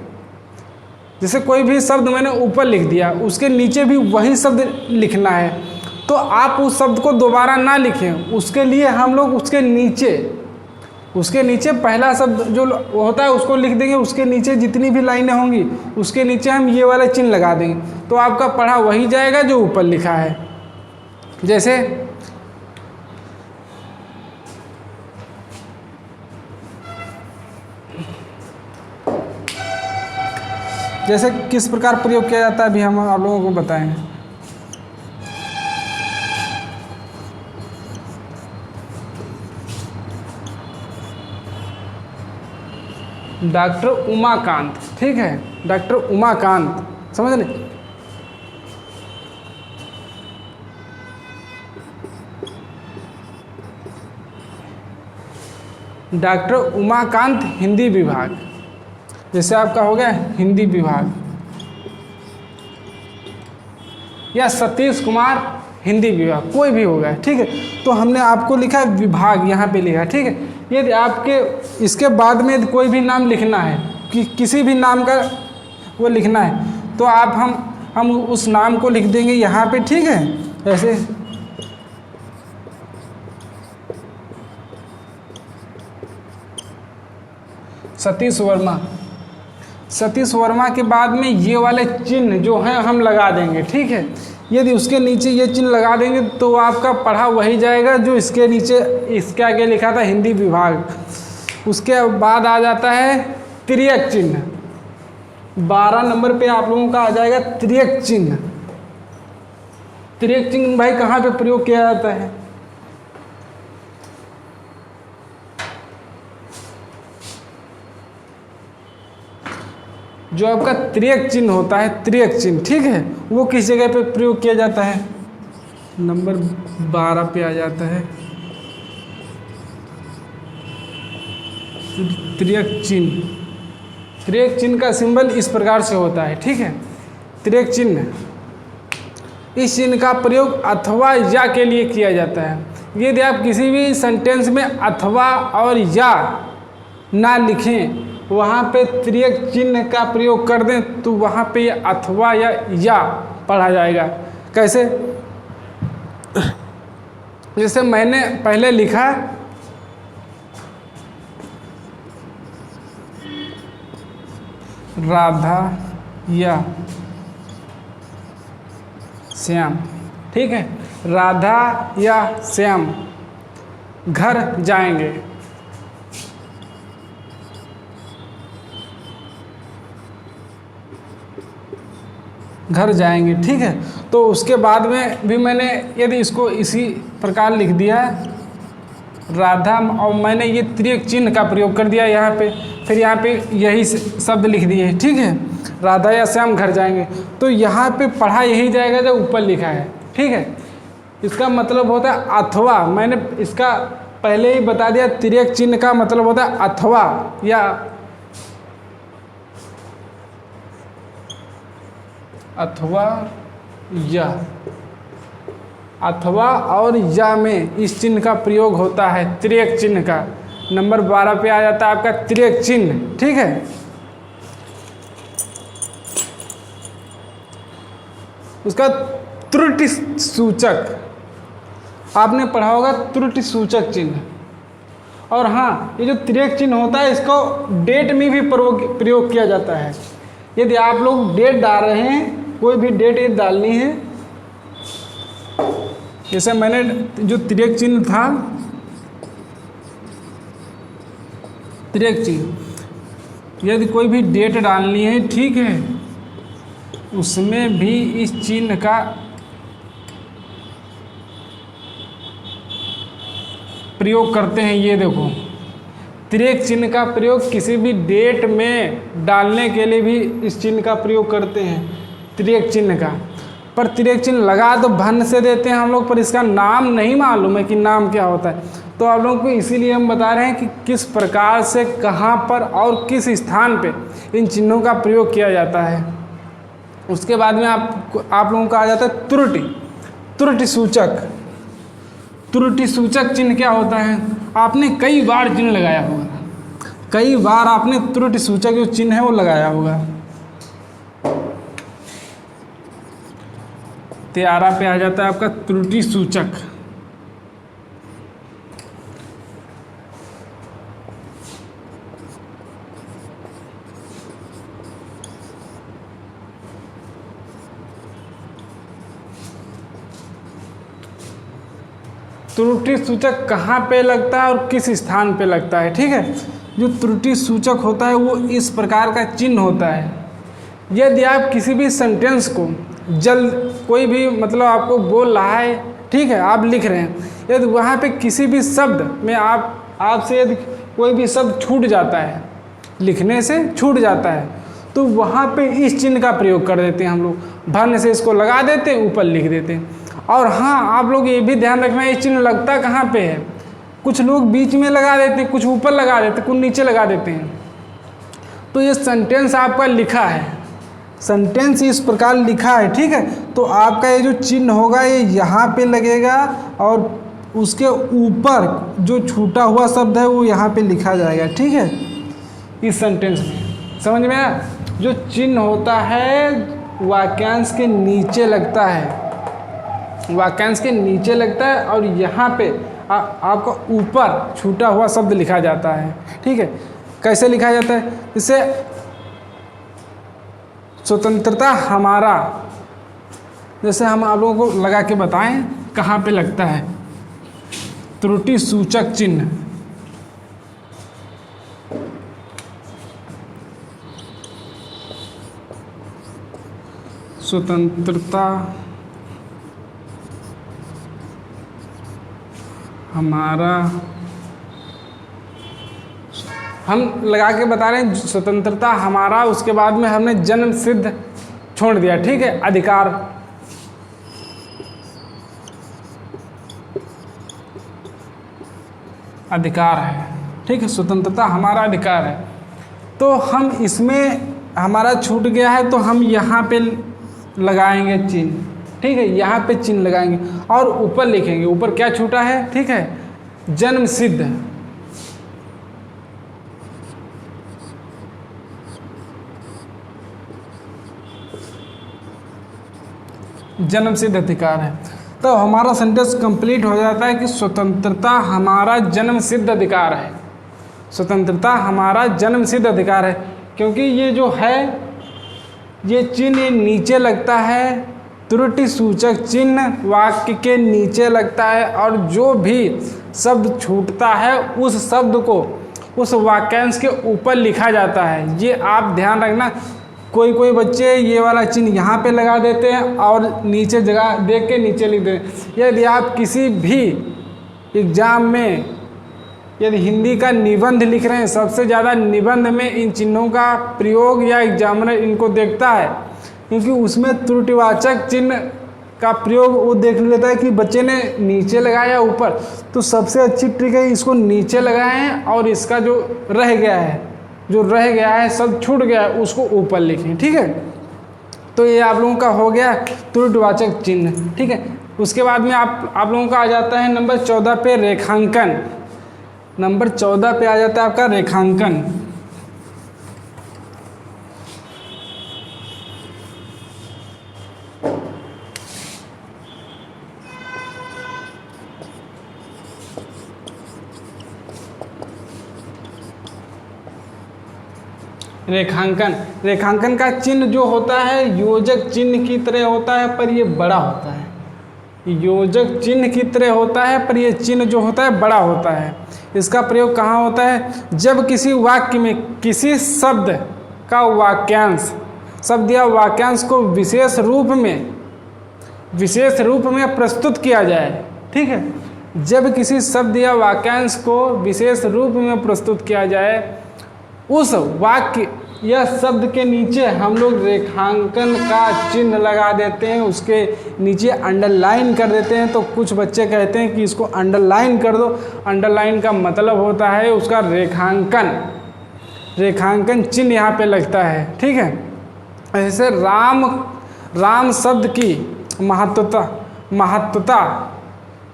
जैसे कोई भी शब्द मैंने ऊपर लिख दिया, उसके नीचे भी वही शब्द लिखना है, तो आप उस शब्द को दोबारा ना लिखें। उसके लिए हम लोग उसके नीचे पहला शब्द जो होता है उसको लिख देंगे, उसके नीचे जितनी भी लाइनें होंगी उसके नीचे हम ये वाला चिन्ह लगा देंगे, तो आपका पढ़ा वही जाएगा जो ऊपर लिखा है। जैसे किस प्रकार प्रयोग किया जाता है अभी हम आप लोगों को बताएंगे। डॉक्टर उमाकांत, ठीक है, डॉक्टर उमाकांत, समझ लें। डॉक्टर उमाकांत हिंदी विभाग, जैसे आपका हो गया हिंदी विभाग, या सतीश कुमार हिंदी विभाग, कोई भी होगा। ठीक है, तो हमने आपको लिखा है विभाग, यहाँ पे लिखा है। ठीक है, यदि आपके इसके बाद में कोई भी नाम लिखना है कि किसी भी नाम का वो लिखना है, तो आप हम उस नाम को लिख देंगे यहाँ पे। ठीक है, ऐसे सतीश वर्मा के बाद में ये वाले चिन्ह जो हैं हम लगा देंगे। ठीक है, यदि उसके नीचे ये चिन्ह लगा देंगे तो आपका पढ़ा वही जाएगा जो इसके नीचे इसके आगे लिखा था हिंदी विभाग। उसके बाद आ जाता है तिर्यक चिन्ह। 12 नंबर पे आप लोगों का आ जाएगा तिर्यक चिन्ह। तिर्यक चिन्ह भाई कहाँ पे प्रयोग किया जाता है? जो आपका तिर्यक चिन्ह होता है, तिर्यक चिन्ह, ठीक है, वो किस जगह पे प्रयोग किया जाता है? नंबर 12 पे आ जाता है तिर्यक चिन्ह। तिर्यक चिन्ह का सिंबल इस प्रकार से होता है। ठीक है, तिर्यक चिन्ह, इस चिन्ह का प्रयोग अथवा या के लिए किया जाता है। यदि आप किसी भी सेंटेंस में अथवा और या ना लिखें, वहाँ पे तिर्यक चिन्ह का प्रयोग कर दें तो वहाँ पे अथवा या पढ़ा जाएगा। कैसे? जैसे मैंने पहले लिखा राधा या श्याम, ठीक है, राधा या श्याम घर जाएंगे। घर जाएंगे, ठीक है। तो उसके बाद में भी मैंने यदि इसको इसी प्रकार लिख दिया राधा, और मैंने ये तिर्यक चिन्ह का प्रयोग कर दिया यहाँ पे, फिर यहाँ पे यही शब्द लिख दिए, ठीक है, राधा या श्याम घर जाएंगे, तो यहाँ पे पढ़ा यही जाएगा जो ऊपर लिखा है। ठीक है, इसका मतलब होता है अथवा। मैंने इसका पहले ही बता दिया, तिर्यक चिन्ह का मतलब होता है अथवा या अथवा और या में इस चिन्ह का प्रयोग होता है, तिर्यक चिन्ह का। नंबर 12 पे आ जाता है आपका तिर्यक चिन्ह। ठीक है, उसका त्रुटि सूचक, आपने पढ़ा होगा त्रुटि सूचक चिन्ह। और हाँ, ये जो तिर्यक चिन्ह होता है इसको डेट में भी प्रयोग किया जाता है। यदि आप लोग डेट डाल रहे हैं, कोई भी डेट यदि डालनी है, जैसे मैंने जो तिर्यक चिन्ह था, तिर्यक चिन्ह, यदि कोई भी डेट डालनी है, ठीक है, उसमें भी इस चिन्ह का प्रयोग करते हैं। ये देखो, तिर्यक चिन्ह का प्रयोग किसी भी डेट में डालने के लिए भी इस चिन्ह का प्रयोग करते हैं, तिर्यक चिन्ह का। पर तिर्यक चिन्ह लगा तो भन्न से देते हैं हम लोग, पर इसका नाम नहीं मालूम है कि नाम क्या होता है। तो आप लोगों को इसीलिए हम बता रहे हैं कि किस प्रकार से, कहाँ पर और किस स्थान पे इन चिन्हों का प्रयोग किया जाता है। उसके बाद में आप लोगों का आ जाता है त्रुटि, त्रुटि सूचक। त्रुटि सूचक चिन्ह क्या होता है? आपने कई बार चिन्ह लगाया होगा, कई बार आपने त्रुटि सूचक जो चिन्ह है वो लगाया होगा। 13 पे आ जाता है आपका त्रुटि सूचक। त्रुटि सूचक कहाँ पे लगता है और किस स्थान पे लगता है, ठीक है। जो त्रुटि सूचक होता है वो इस प्रकार का चिन्ह होता है। यदि आप किसी भी सेंटेंस को कोई भी मतलब आपको बोल रहा है, ठीक है, आप लिख रहे हैं, यदि वहाँ पे किसी भी शब्द में आपसे यदि कोई भी शब्द छूट जाता है, लिखने से छूट जाता है, तो वहाँ पे इस चिन्ह का प्रयोग कर देते हैं हम लोग। भन्न से इसको लगा देते हैं, ऊपर लिख देते हैं। और हाँ, आप लोग ये भी ध्यान रखना है, ये चिन्ह लगता कहाँ पे है। कुछ लोग बीच में लगा देते हैं, कुछ ऊपर लगा देते हैं, कुछ नीचे लगा देते हैं। तो ये सेंटेंस आपका लिखा है, सेंटेंस इस प्रकार लिखा है, ठीक है। तो आपका ये जो चिन्ह होगा ये यहाँ पे लगेगा और उसके ऊपर जो छूटा हुआ शब्द है वो यहाँ पे लिखा जाएगा, ठीक है, इस सेंटेंस में। समझ में आया? जो चिन्ह होता है वाक्यांश के नीचे लगता है, वाक्यांश के नीचे लगता है और यहाँ पे आपका ऊपर छूटा हुआ शब्द लिखा जाता है, ठीक है। कैसे लिखा जाता है? इसे स्वतंत्रता हमारा, जैसे हम आप लोगों को लगा के बताएं कहाँ पे लगता है। त्रुटि सूचक चिन्ह, स्वतंत्रता हमारा, हम लगा के बता रहे हैं स्वतंत्रता हमारा। उसके बाद में हमने जन्म सिद्ध छोड़ दिया, ठीक है, अधिकार। अधिकार है, ठीक है, स्वतंत्रता हमारा अधिकार है। तो हम इसमें हमारा छूट गया है तो हम यहाँ पे लगाएंगे चिन्ह, ठीक है, यहाँ पे चिन्ह लगाएंगे और ऊपर लिखेंगे, ऊपर क्या छूटा है, ठीक है, जन्म सिद्ध। जन्म सिद्ध अधिकार है। तो हमारा सेंटेंस कंप्लीट हो जाता है कि स्वतंत्रता हमारा जन्म सिद्ध अधिकार है। स्वतंत्रता हमारा जन्म सिद्ध अधिकार है, क्योंकि ये जो है ये चिन्ह नीचे लगता है, त्रुटि सूचक चिन्ह वाक्य के नीचे लगता है और जो भी शब्द छूटता है उस शब्द को उस वाक्यांश के ऊपर लिखा जाता है। ये आप ध्यान रखना। कोई बच्चे ये वाला चिन्ह यहाँ पे लगा देते हैं और नीचे जगह देख के नीचे लिख देते हैं। यदि आप किसी भी एग्ज़ाम में यदि हिंदी का निबंध लिख रहे हैं, सबसे ज़्यादा निबंध में इन चिन्हों का प्रयोग या एग्जामिनर इनको देखता है, क्योंकि उसमें त्रुटिवाचक चिन्ह का प्रयोग वो देख लेता है कि बच्चे ने नीचे लगाया ऊपर। तो सबसे अच्छी ट्रिक है इसको नीचे लगाएं और इसका जो रह गया है सब छूट गया है उसको ऊपर लिखें, ठीक है। तो ये आप लोगों का हो गया त्रुटिवाचक चिन्ह, ठीक है। उसके बाद में आप लोगों का आ जाता है नंबर 14 पे रेखांकन। नंबर 14 पे आ जाता है आपका रेखांकन। रेखांकन। रेखांकन का चिन्ह जो होता है योजक चिन्ह की तरह होता है, पर ये बड़ा होता है। योजक चिन्ह की तरह होता है, पर ये चिन्ह जो होता है बड़ा होता है। इसका प्रयोग कहाँ होता है? जब किसी वाक्य में किसी शब्द का वाक्यांश, शब्द या वाक्यांश को विशेष रूप में प्रस्तुत किया जाए। ठीक है, जब किसी शब्द या वाक्यांश को विशेष रूप में प्रस्तुत किया जाए, उस वाक्य या शब्द के नीचे हम लोग रेखांकन का चिन्ह लगा देते हैं, उसके नीचे अंडरलाइन कर देते हैं। तो कुछ बच्चे कहते हैं कि इसको अंडरलाइन कर दो। अंडरलाइन का मतलब होता है उसका रेखांकन चिन्ह यहाँ पे लगता है। ठीक है, ऐसे राम शब्द की महत्वता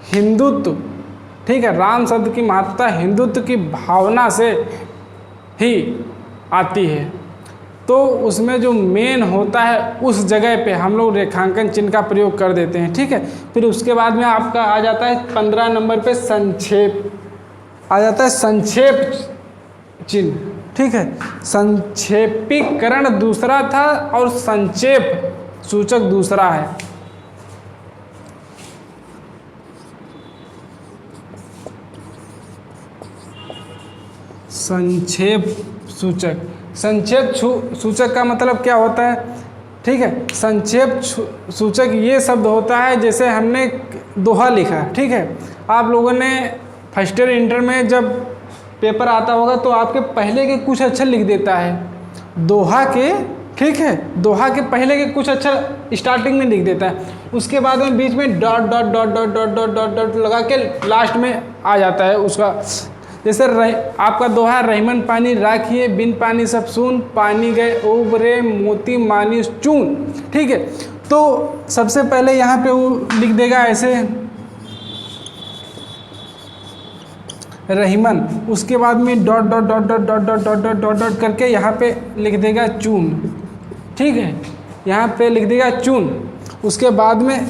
हिंदुत्व, ठीक है, राम शब्द की महत्वता हिंदुत्व की भावना से ही आती है। तो उसमें जो मेन होता है उस जगह पे हम लोग रेखांकन चिन्ह का प्रयोग कर देते हैं। ठीक है, फिर उसके बाद में आपका आ जाता है 15 नंबर पे संक्षेप आ जाता है, संक्षेप चिन्ह। ठीक है, संक्षेपीकरण दूसरा था और संक्षेप सूचक दूसरा है। संक्षेप सूचक का मतलब क्या होता है? ठीक है, संक्षेप सूचक ये शब्द होता है, जैसे हमने दोहा लिखा। ठीक है, आप लोगों ने फर्स्ट ईयर इंटर में जब पेपर आता होगा तो आपके पहले के कुछ अक्षर लिख देता है दोहा के। ठीक है, दोहा के पहले के कुछ अक्षर स्टार्टिंग में लिख देता है, उसके बाद में बीच में dot dot dot dot dot dot dot dot लगा के लास्ट में आ जाता है उसका। जैसे आपका दोहा रहीमन पानी राखिए, बिन पानी सब सून, पानी गए उबरे मोती मानी चून। ठीक है, तो सबसे पहले यहाँ पे वो लिख देगा ऐसे रहीमन, उसके बाद में dot dot dot dot dot dot dot dot dot dot करके यहाँ पे लिख देगा चून। ठीक है, यहाँ पे लिख देगा चून। उसके बाद में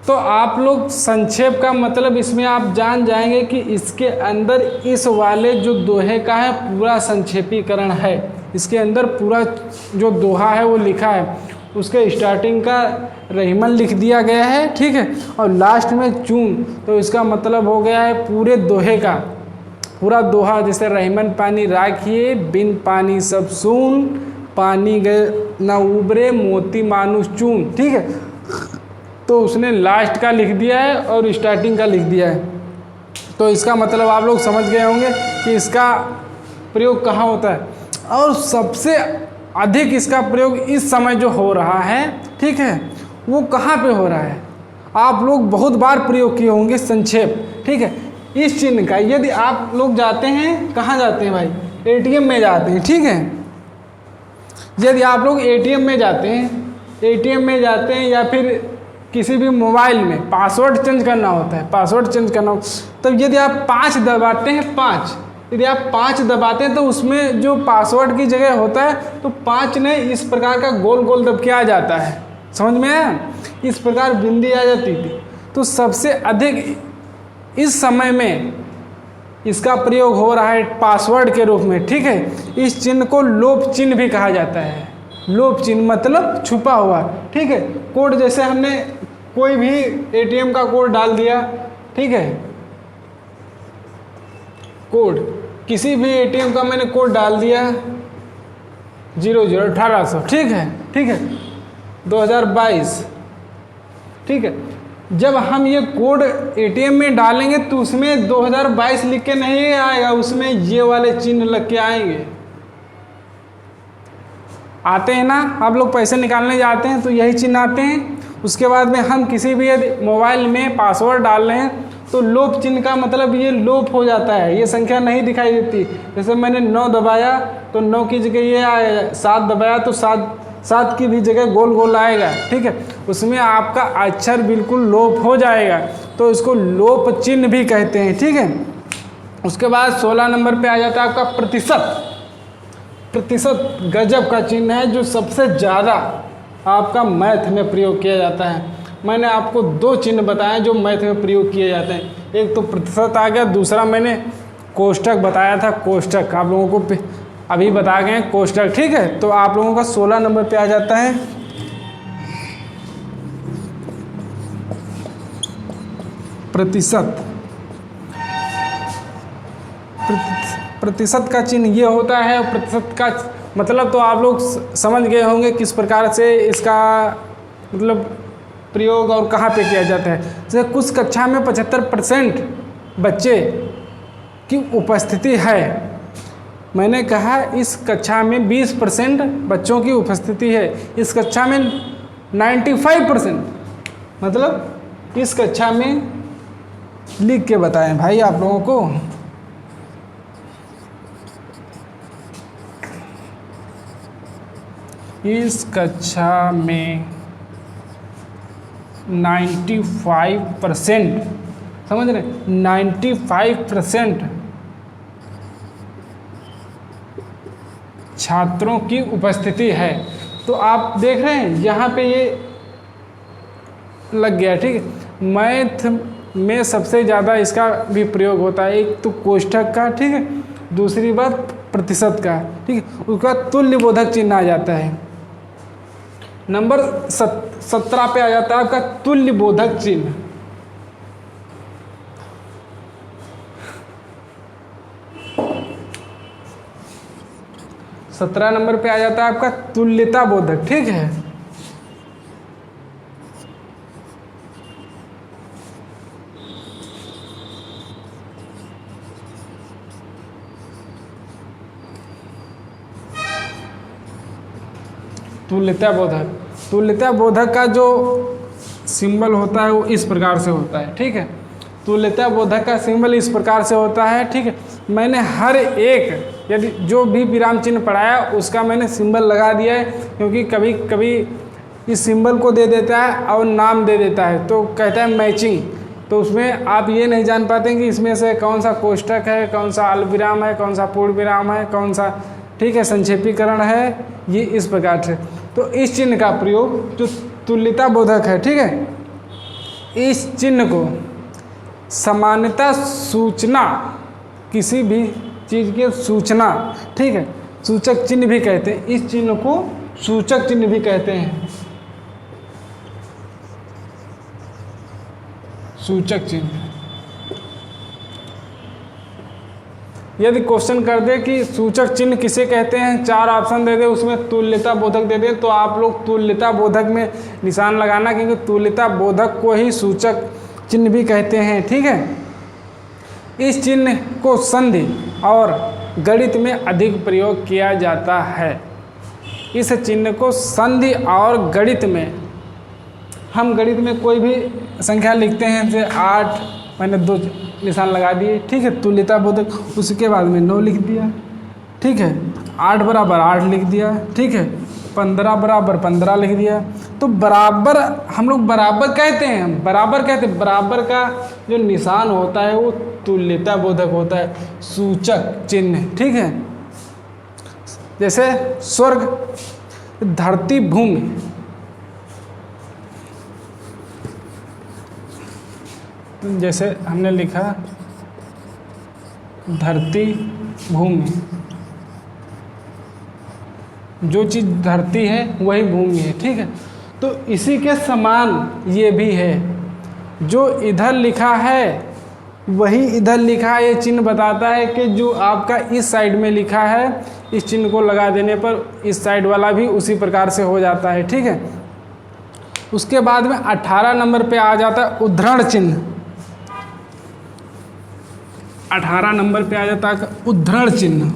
तो आप लोग संक्षेप का मतलब इसमें आप जान जाएंगे कि इसके अंदर इस वाले जो दोहे का है पूरा संक्षेपीकरण है। इसके अंदर पूरा जो दोहा है वो लिखा है, उसके स्टार्टिंग का रहीमन लिख दिया गया है। ठीक है, और लास्ट में चून, तो इसका मतलब हो गया है पूरे दोहे का पूरा दोहा। जैसे रहीमन पानी राखिए, बिन पानी सब सून, पानी गए न उबरे मोती मानुष चून। ठीक है, तो उसने लास्ट का लिख दिया है और स्टार्टिंग का लिख दिया है। तो इसका मतलब आप लोग समझ गए होंगे कि इसका प्रयोग कहाँ होता है, और सबसे अधिक इसका प्रयोग इस समय जो हो रहा है, ठीक है, वो कहाँ पे हो रहा है? आप लोग बहुत बार प्रयोग किए होंगे संक्षेप। ठीक है, इस चिन्ह का यदि आप लोग जाते हैं, कहाँ जाते हैं भाई? एटीएम में जाते हैं। ठीक है, यदि आप लोग एटीएम में जाते हैं या फिर किसी भी मोबाइल में पासवर्ड चेंज करना होता है, तब यदि आप 5 दबाते हैं, यदि आप 5 दबाते हैं तो उसमें जो पासवर्ड की जगह होता है तो 5 ने इस प्रकार का गोल गोल दब के आ जाता है। समझ में आया? इस प्रकार बिंदी आ जाती थी। तो सबसे अधिक इस समय में इसका प्रयोग हो रहा है पासवर्ड के रूप में। ठीक है, इस चिन्ह को लोप चिन्ह भी कहा जाता है। लोप चिन्ह मतलब छुपा हुआ। ठीक है, कोड जैसे हमने कोई भी एटीएम का कोड डाल दिया। ठीक है, कोड किसी भी एटीएम का मैंने कोड डाल दिया 001800। ठीक है 2022। ठीक है, जब हम ये कोड एटीएम में डालेंगे तो उसमें 2022 लिख के नहीं आएगा, उसमें ये वाले चिन्ह लग के आएंगे। आते हैं ना, आप लोग पैसे निकालने जाते हैं तो यही चिन्ह आते हैं। उसके बाद में हम किसी भी मोबाइल में पासवर्ड डाल रहे हैं तो लोप चिन्ह का मतलब ये लोप हो जाता है, ये संख्या नहीं दिखाई देती। जैसे मैंने 9 दबाया तो 9 की जगह ये आएगा, 7 दबाया तो 7 की भी जगह गोल गोल आएगा। ठीक है, उसमें आपका अक्षर बिल्कुल लोप हो जाएगा, तो इसको लोप चिन्ह भी कहते हैं। ठीक है, उसके बाद 16 नंबर पे आ जाता है आपका प्रतिशत गजब का चिन्ह है, जो सबसे ज़्यादा आपका मैथ में प्रयोग किया जाता है। मैंने आपको 2 चिन्ह बताए जो मैथ में प्रयोग किए जाते हैं। एक तो प्रतिशत आ गया, दूसरा मैंने कोष्ठक बताया था, कोष्ठक आप लोगों को अभी बता गए हैं कोष्ठक, ठीक है। तो आप लोगों का 16 नंबर पे आ जाता है प्रतिशत। प्रतिशत का चिन्ह ये होता है, प्रतिशत का मतलब तो आप लोग समझ गए होंगे किस प्रकार से इसका मतलब प्रयोग और कहाँ पे किया जाता है। जैसे कुछ कक्षा में 75% बच्चे की उपस्थिति है, मैंने कहा इस कक्षा में 20% बच्चों की उपस्थिति है, इस कक्षा में 95% मतलब इस कक्षा में लिख के बताएं भाई आप लोगों को। इस कक्षा में 95% समझ रहे, 95% छात्रों की उपस्थिति है। तो आप देख रहे हैं यहाँ पे ये लग गया, ठीक है। मैथ में सबसे ज़्यादा इसका भी प्रयोग होता है, एक तो कोष्ठक का, ठीक है, दूसरी बात प्रतिशत का, ठीक है, उसका तुल्यबोधक चिन्ह आ जाता है। नंबर 17 पे आ जाता है आपका तुल्यबोधक चिन्ह। सत्रह नंबर पे आ जाता है आपका तुल्यता बोधक, ठीक है। तुल्यता बोधक, तुल्यता बोधक का जो सिंबल होता है वो इस प्रकार से होता है, ठीक है। तुल्यता बोधक का सिंबल इस प्रकार से होता है, ठीक है। मैंने हर एक यदि जो भी विराम चिन्ह पढ़ाया उसका मैंने सिंबल लगा दिया है, क्योंकि कभी कभी इस सिंबल को दे देता है और नाम दे देता है तो कहता है मैचिंग, तो उसमें आप ये नहीं जान पाते कि इसमें से कौन सा कोष्ठक है, कौन सा अल्पविराम है, कौन सा पूर्ण विराम है, कौन सा, ठीक है, संक्षेपीकरण है, ये इस प्रकार से। तो इस चिन्ह का प्रयोग जो तुल्यता बोधक है, ठीक है, इस चिन्ह को सामान्यतः सूचना, किसी भी चीज़ की सूचना, ठीक है, सूचक चिन्ह भी कहते हैं। इस चिन्ह को सूचक चिन्ह भी कहते हैं, सूचक चिन्ह। यदि क्वेश्चन कर दे कि सूचक चिन्ह किसे कहते हैं, 4 ऑप्शन दे दे, उसमें तुल्यता बोधक दे दे, तो आप लोग तुल्यता बोधक में निशान लगाना, क्योंकि तुल्यता बोधक को ही सूचक चिन्ह भी कहते हैं, ठीक है। इस चिन्ह को संधि और गणित में अधिक प्रयोग किया जाता है। इस चिन्ह को संधि और गणित में, हम गणित में कोई भी संख्या लिखते हैं, जैसे 8, मैंने 2 निशान लगा दिए, ठीक है, तुल्यता बोधक, उसके बाद में 9 लिख दिया, ठीक है, 8 बराबर 8 लिख दिया, ठीक है, 15 बराबर 15 लिख दिया। तो बराबर हम लोग बराबर कहते हैं, बराबर कहते हैं, बराबर का जो निशान होता है वो तुल्यता बोधक होता है, सूचक चिन्ह, ठीक है। जैसे स्वर्ग, धरती, भूमि, जैसे हमने लिखा धरती, भूमि, जो चीज़ धरती है वही भूमि है, ठीक है। तो इसी के समान ये भी है, जो इधर लिखा है वही इधर लिखा है। ये चिन्ह बताता है कि जो आपका इस साइड में लिखा है, इस चिन्ह को लगा देने पर इस साइड वाला भी उसी प्रकार से हो जाता है, ठीक है। उसके बाद में 18 नंबर पे आ जाता है उद्धरण चिन्ह। 18 नंबर पे आ जाता है उद्धरण चिन्ह।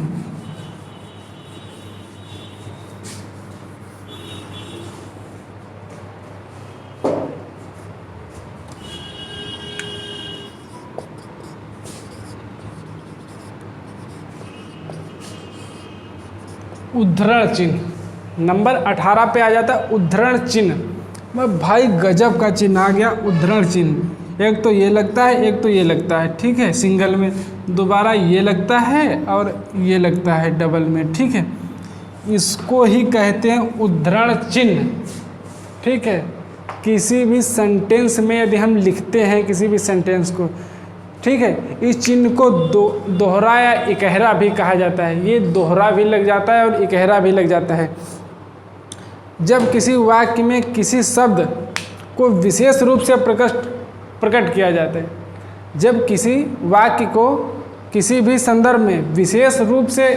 उद्धरण चिन्ह नंबर 18 पे आ जाता है उद्धरण चिन्ह। मैं भाई गजब का चिन्ह आ गया, उद्धरण चिन्ह। एक तो ये लगता है, एक तो ये लगता है, ठीक है, सिंगल में, दोबारा ये लगता है और ये लगता है डबल में, ठीक है। इसको ही कहते हैं उद्धरण चिन्ह, ठीक है। किसी भी सेंटेंस में यदि हम लिखते हैं किसी भी सेंटेंस को, ठीक है। इस चिन्ह को दोहरा या इकहरा भी कहा जाता है। ये दोहरा भी लग जाता है और इकहरा भी लग जाता है। जब किसी वाक्य में किसी शब्द को विशेष रूप से प्रकट किया जाता है, जब किसी वाक्य को किसी भी संदर्भ में विशेष रूप से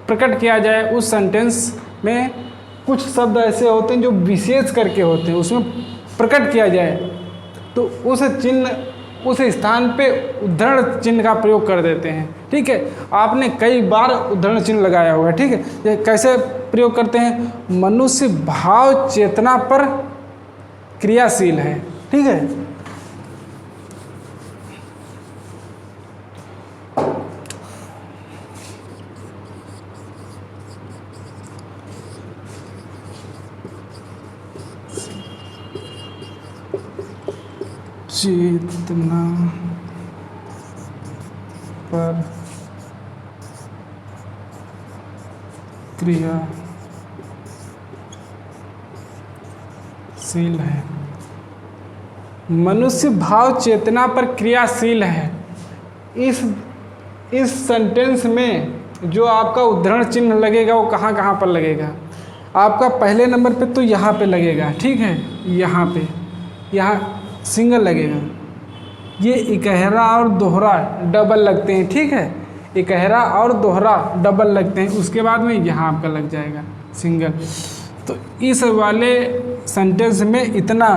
प्रकट किया जाए, उस सेंटेंस में कुछ शब्द ऐसे होते हैं जो विशेष करके होते हैं, उसमें प्रकट किया जाए तो उस चिन्ह, उस स्थान पे उद्धरण चिन्ह का प्रयोग कर देते हैं। ठीक है, आपने कई बार उद्धरण चिन्ह लगाया हुआ है। ठीक है, ये कैसे प्रयोग करते हैं? मनुष्य भाव चेतना पर क्रियाशील है। ठीक है, चेतना पर क्रियाशील है। मनुष्य भाव चेतना पर क्रियाशील है। इस सेंटेंस में जो आपका उद्धरण चिन्ह लगेगा वो कहाँ कहाँ पर लगेगा? आपका पहले नंबर पे तो यहाँ पे लगेगा। ठीक है, यहाँ पे, यहाँ सिंगल लगेगा। ये इकहरा और दोहरा डबल लगते हैं। ठीक है, इकहरा और दोहरा डबल लगते हैं। उसके बाद में यहाँ आपका लग जाएगा सिंगल। तो इस वाले सेंटेंस में इतना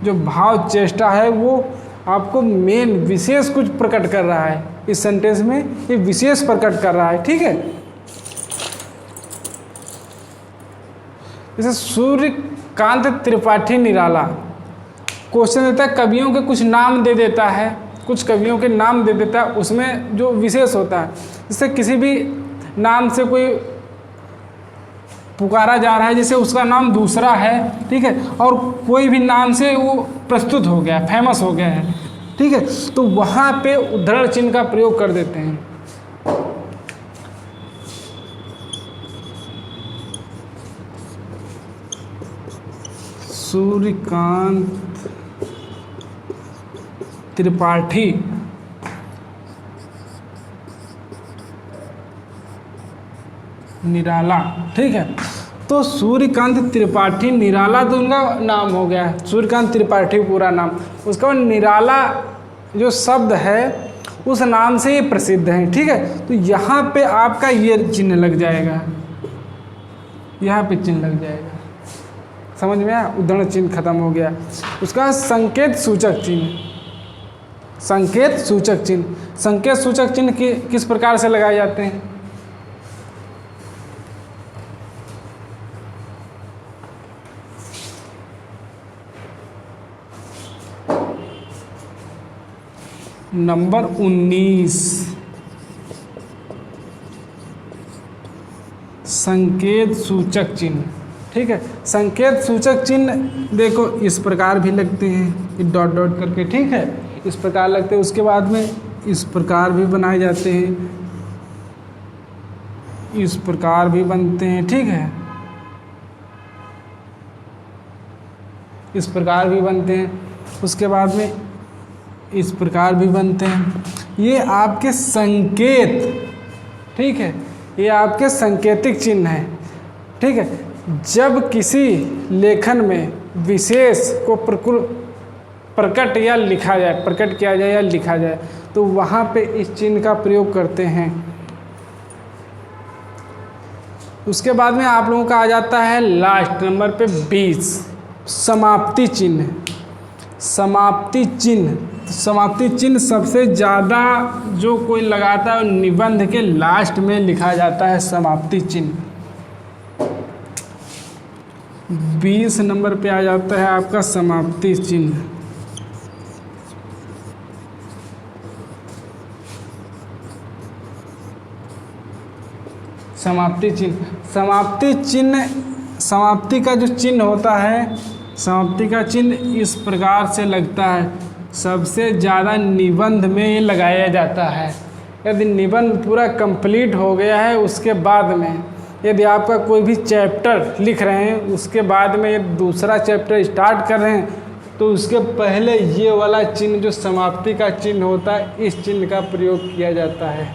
जो भाव चेष्टा है वो आपको मेन विशेष कुछ प्रकट कर रहा है। इस सेंटेंस में ये विशेष प्रकट कर रहा है। ठीक है, जैसे सूर्यकांत त्रिपाठी निराला, क्वेश्चन देता है, कवियों के कुछ नाम दे देता है, कुछ कवियों के नाम दे देता है, उसमें जो विशेष होता है, जैसे किसी भी नाम से कोई पुकारा जा रहा है, जैसे उसका नाम दूसरा है। ठीक है, और कोई भी नाम से वो प्रस्तुत हो गया, फेमस हो गया है। ठीक है, तो वहाँ पे उद्धरण चिन्ह का प्रयोग कर देते हैं। सूर्यकांत त्रिपाठी निराला। ठीक है, तो सूर्यकांत त्रिपाठी निराला तो उनका नाम हो गया, सूर्यकांत त्रिपाठी पूरा नाम। उसका बाद निराला जो शब्द है उस नाम से ये प्रसिद्ध है। ठीक है, तो यहाँ पे आपका ये चिन्ह लग जाएगा, यहाँ पे चिन्ह लग जाएगा। समझ में आया? उद्धरण चिन्ह खत्म हो गया। उसका संकेत सूचक चिन्ह, संकेत सूचक चिन्ह, संकेत सूचक चिन्ह किस प्रकार से लगाए जाते हैं? नंबर 19, संकेत सूचक चिन्ह। ठीक है, संकेत सूचक चिन्ह देखो इस प्रकार भी लगते हैं, डॉट डॉट करके। ठीक है, इस प्रकार लगते हैं। उसके बाद में इस प्रकार भी बनाए जाते हैं, इस प्रकार भी बनते हैं। ठीक है, इस प्रकार भी बनते हैं। उसके बाद में इस प्रकार भी बनते हैं। ये आपके संकेत, ठीक है, ये आपके संकेतिक चिन्ह हैं। ठीक है, जब किसी लेखन में विशेष को प्रकट या लिखा जाए, प्रकट किया जाए या लिखा जाए, तो वहाँ पे इस चिन्ह का प्रयोग करते हैं। उसके बाद में आप लोगों का आ जाता है लास्ट नंबर पे 20, समाप्ति चिन्ह। समाप्ति चिन्ह, समाप्ति चिन्ह सबसे ज़्यादा जो कोई लगाता है निबंध के लास्ट में लिखा जाता है समाप्ति चिन्ह। 20 नंबर पे आ जाता है आपका समाप्ति चिन्ह। समाप्ति चिन्ह, समाप्ति चिन्ह, समाप्ति का जो चिन्ह होता है, समाप्ति का चिन्ह इस प्रकार से लगता है। सबसे ज़्यादा निबंध में ये लगाया जाता है। यदि निबंध पूरा कंप्लीट हो गया है, उसके बाद में यदि आपका कोई भी चैप्टर लिख रहे हैं, उसके बाद में ये दूसरा चैप्टर स्टार्ट कर रहे हैं, तो उसके पहले ये वाला चिन्ह जो समाप्ति का चिन्ह होता है, इस चिन्ह का प्रयोग किया जाता है।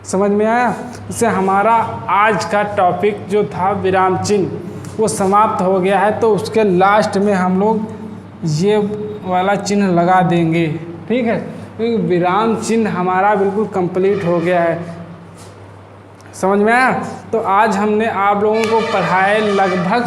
समझ में आया? इससे हमारा आज का टॉपिक जो था विराम चिन्ह वो समाप्त हो गया है। तो उसके लास्ट में हम लोग ये वाला चिन्ह लगा देंगे, ठीक है, क्योंकि विराम चिन्ह हमारा बिल्कुल कंप्लीट हो गया है। समझ में आया? तो आज हमने आप लोगों को पढ़ाए लगभग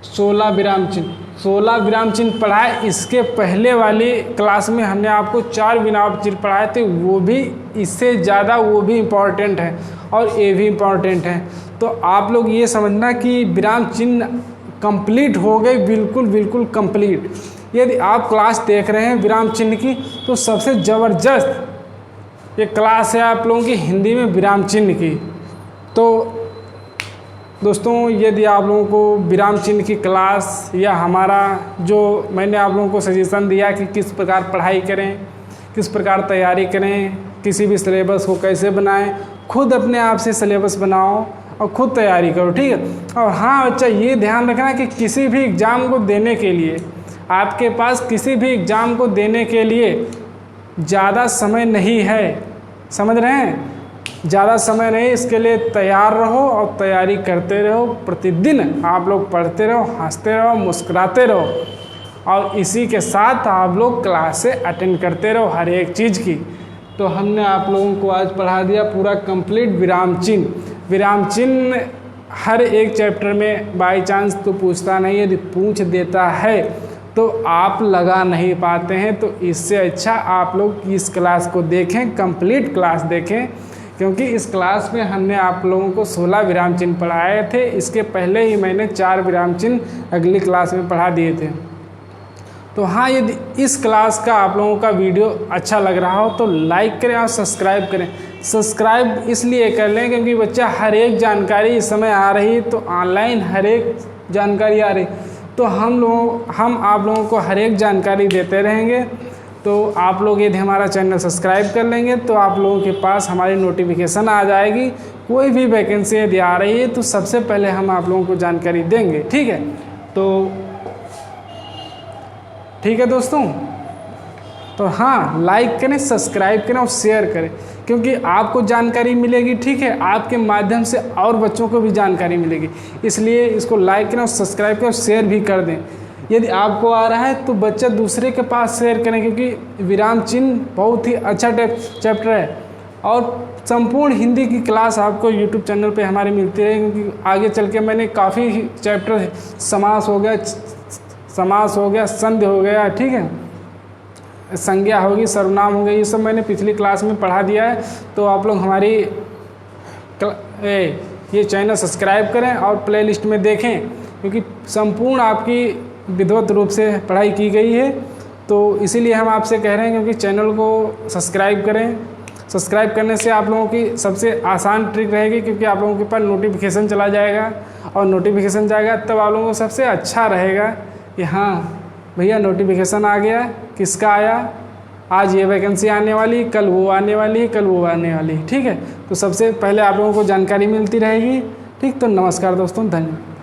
16 विराम चिन्ह, 16 विराम चिन्ह पढ़ाए। इसके पहले वाली क्लास में हमने आपको 4 विराम चिन्ह पढ़ाए थे, वो भी इससे ज़्यादा वो भी इम्पॉर्टेंट है और ये भी इम्पॉर्टेंट है। तो आप लोग ये समझना कि विराम चिन्ह कंप्लीट हो गए, बिल्कुल बिल्कुल कंप्लीट। यदि आप क्लास देख रहे हैं विराम चिन्ह की, तो सबसे ज़बरदस्त ये क्लास है आप लोगों की हिंदी में विराम चिन्ह की। तो दोस्तों, यदि आप लोगों को विराम चिन्ह की क्लास या हमारा जो मैंने आप लोगों को सजेशन दिया कि किस प्रकार पढ़ाई करें, किस प्रकार तैयारी करें, किसी भी सिलेबस को कैसे बनाएं, खुद अपने आप से सिलेबस बनाओ और ख़ुद तैयारी करो, ठीक है। और हाँ बच्चा, ये ध्यान रखना कि किसी भी एग्ज़ाम को देने के लिए आपके पास किसी भी एग्ज़ाम को देने के लिए ज़्यादा समय नहीं है। समझ रहे हैं? ज़्यादा समय नहीं, इसके लिए तैयार रहो और तैयारी करते रहो। प्रतिदिन आप लोग पढ़ते रहो, हंसते रहो, मुस्कुराते रहो और इसी के साथ आप लोग क्लासें अटेंड करते रहो हर एक चीज़ की। तो हमने आप लोगों को आज पढ़ा दिया पूरा कंप्लीट विराम चिन्ह। विराम चिन्ह हर एक चैप्टर में बाय चांस तो पूछता नहीं, यदि पूछ देता है तो आप लगा नहीं पाते हैं। तो इससे अच्छा आप लोग इस क्लास को देखें, कंप्लीट क्लास देखें, क्योंकि इस क्लास में हमने आप लोगों को 16 विराम चिन्ह पढ़ाए थे। इसके पहले ही मैंने 4 विराम चिन्ह अगली क्लास में पढ़ा दिए थे। तो हाँ, यदि इस क्लास का आप लोगों का वीडियो अच्छा लग रहा हो तो लाइक करें और सब्सक्राइब करें। सब्सक्राइब इसलिए कर लें क्योंकि बच्चा हर एक जानकारी इस समय आ रही, तो ऑनलाइन हर एक जानकारी आ रही, तो हम आप लोगों को हर एक जानकारी देते रहेंगे। तो आप लोग यदि हमारा चैनल सब्सक्राइब कर लेंगे तो आप लोगों के पास हमारी नोटिफिकेशन आ जाएगी। कोई भी वैकेंसी यदि आ रही है तो सबसे पहले हम आप लोगों को जानकारी देंगे, ठीक है। तो ठीक है दोस्तों, तो हाँ, लाइक करें, सब्सक्राइब करें और शेयर करें, क्योंकि आपको जानकारी मिलेगी, ठीक है, आपके माध्यम से और बच्चों को भी जानकारी मिलेगी। इसलिए इसको लाइक करें और सब्सक्राइब करें और शेयर भी कर दें। यदि आपको आ रहा है तो बच्चा दूसरे के पास शेयर करें, क्योंकि विराम चिन्ह बहुत ही अच्छा चैप्टर है और संपूर्ण हिंदी की क्लास आपको यूट्यूब चैनल पे हमारे मिलती रहेगी। क्योंकि आगे चल के मैंने काफ़ी चैप्टर, समास हो गया, संधि हो गया, ठीक है, संज्ञा होगी, सर्वनाम हो गई, ये सब मैंने पिछली क्लास में पढ़ा दिया है। तो आप लोग हमारी ये चैनल सब्सक्राइब करें और प्लेलिस्ट में देखें, क्योंकि संपूर्ण आपकी विधिवत रूप से पढ़ाई की गई है। तो इसीलिए हम आपसे कह रहे हैं, क्योंकि चैनल को सब्सक्राइब करें। सब्सक्राइब करने से आप लोगों की सबसे आसान ट्रिक रहेगी, क्योंकि आप लोगों के पास नोटिफिकेशन चला जाएगा और नोटिफिकेशन जाएगा तब आप लोगों को सबसे अच्छा रहेगा कि हाँ भैया नोटिफिकेशन आ गया, किसका आया, आज ये वैकेंसी आने वाली, कल वो आने वाली, कल वो आने वाली, ठीक है। तो सबसे पहले आप लोगों को जानकारी मिलती रहेगी, ठीक। तो नमस्कार दोस्तों, धन्यवाद।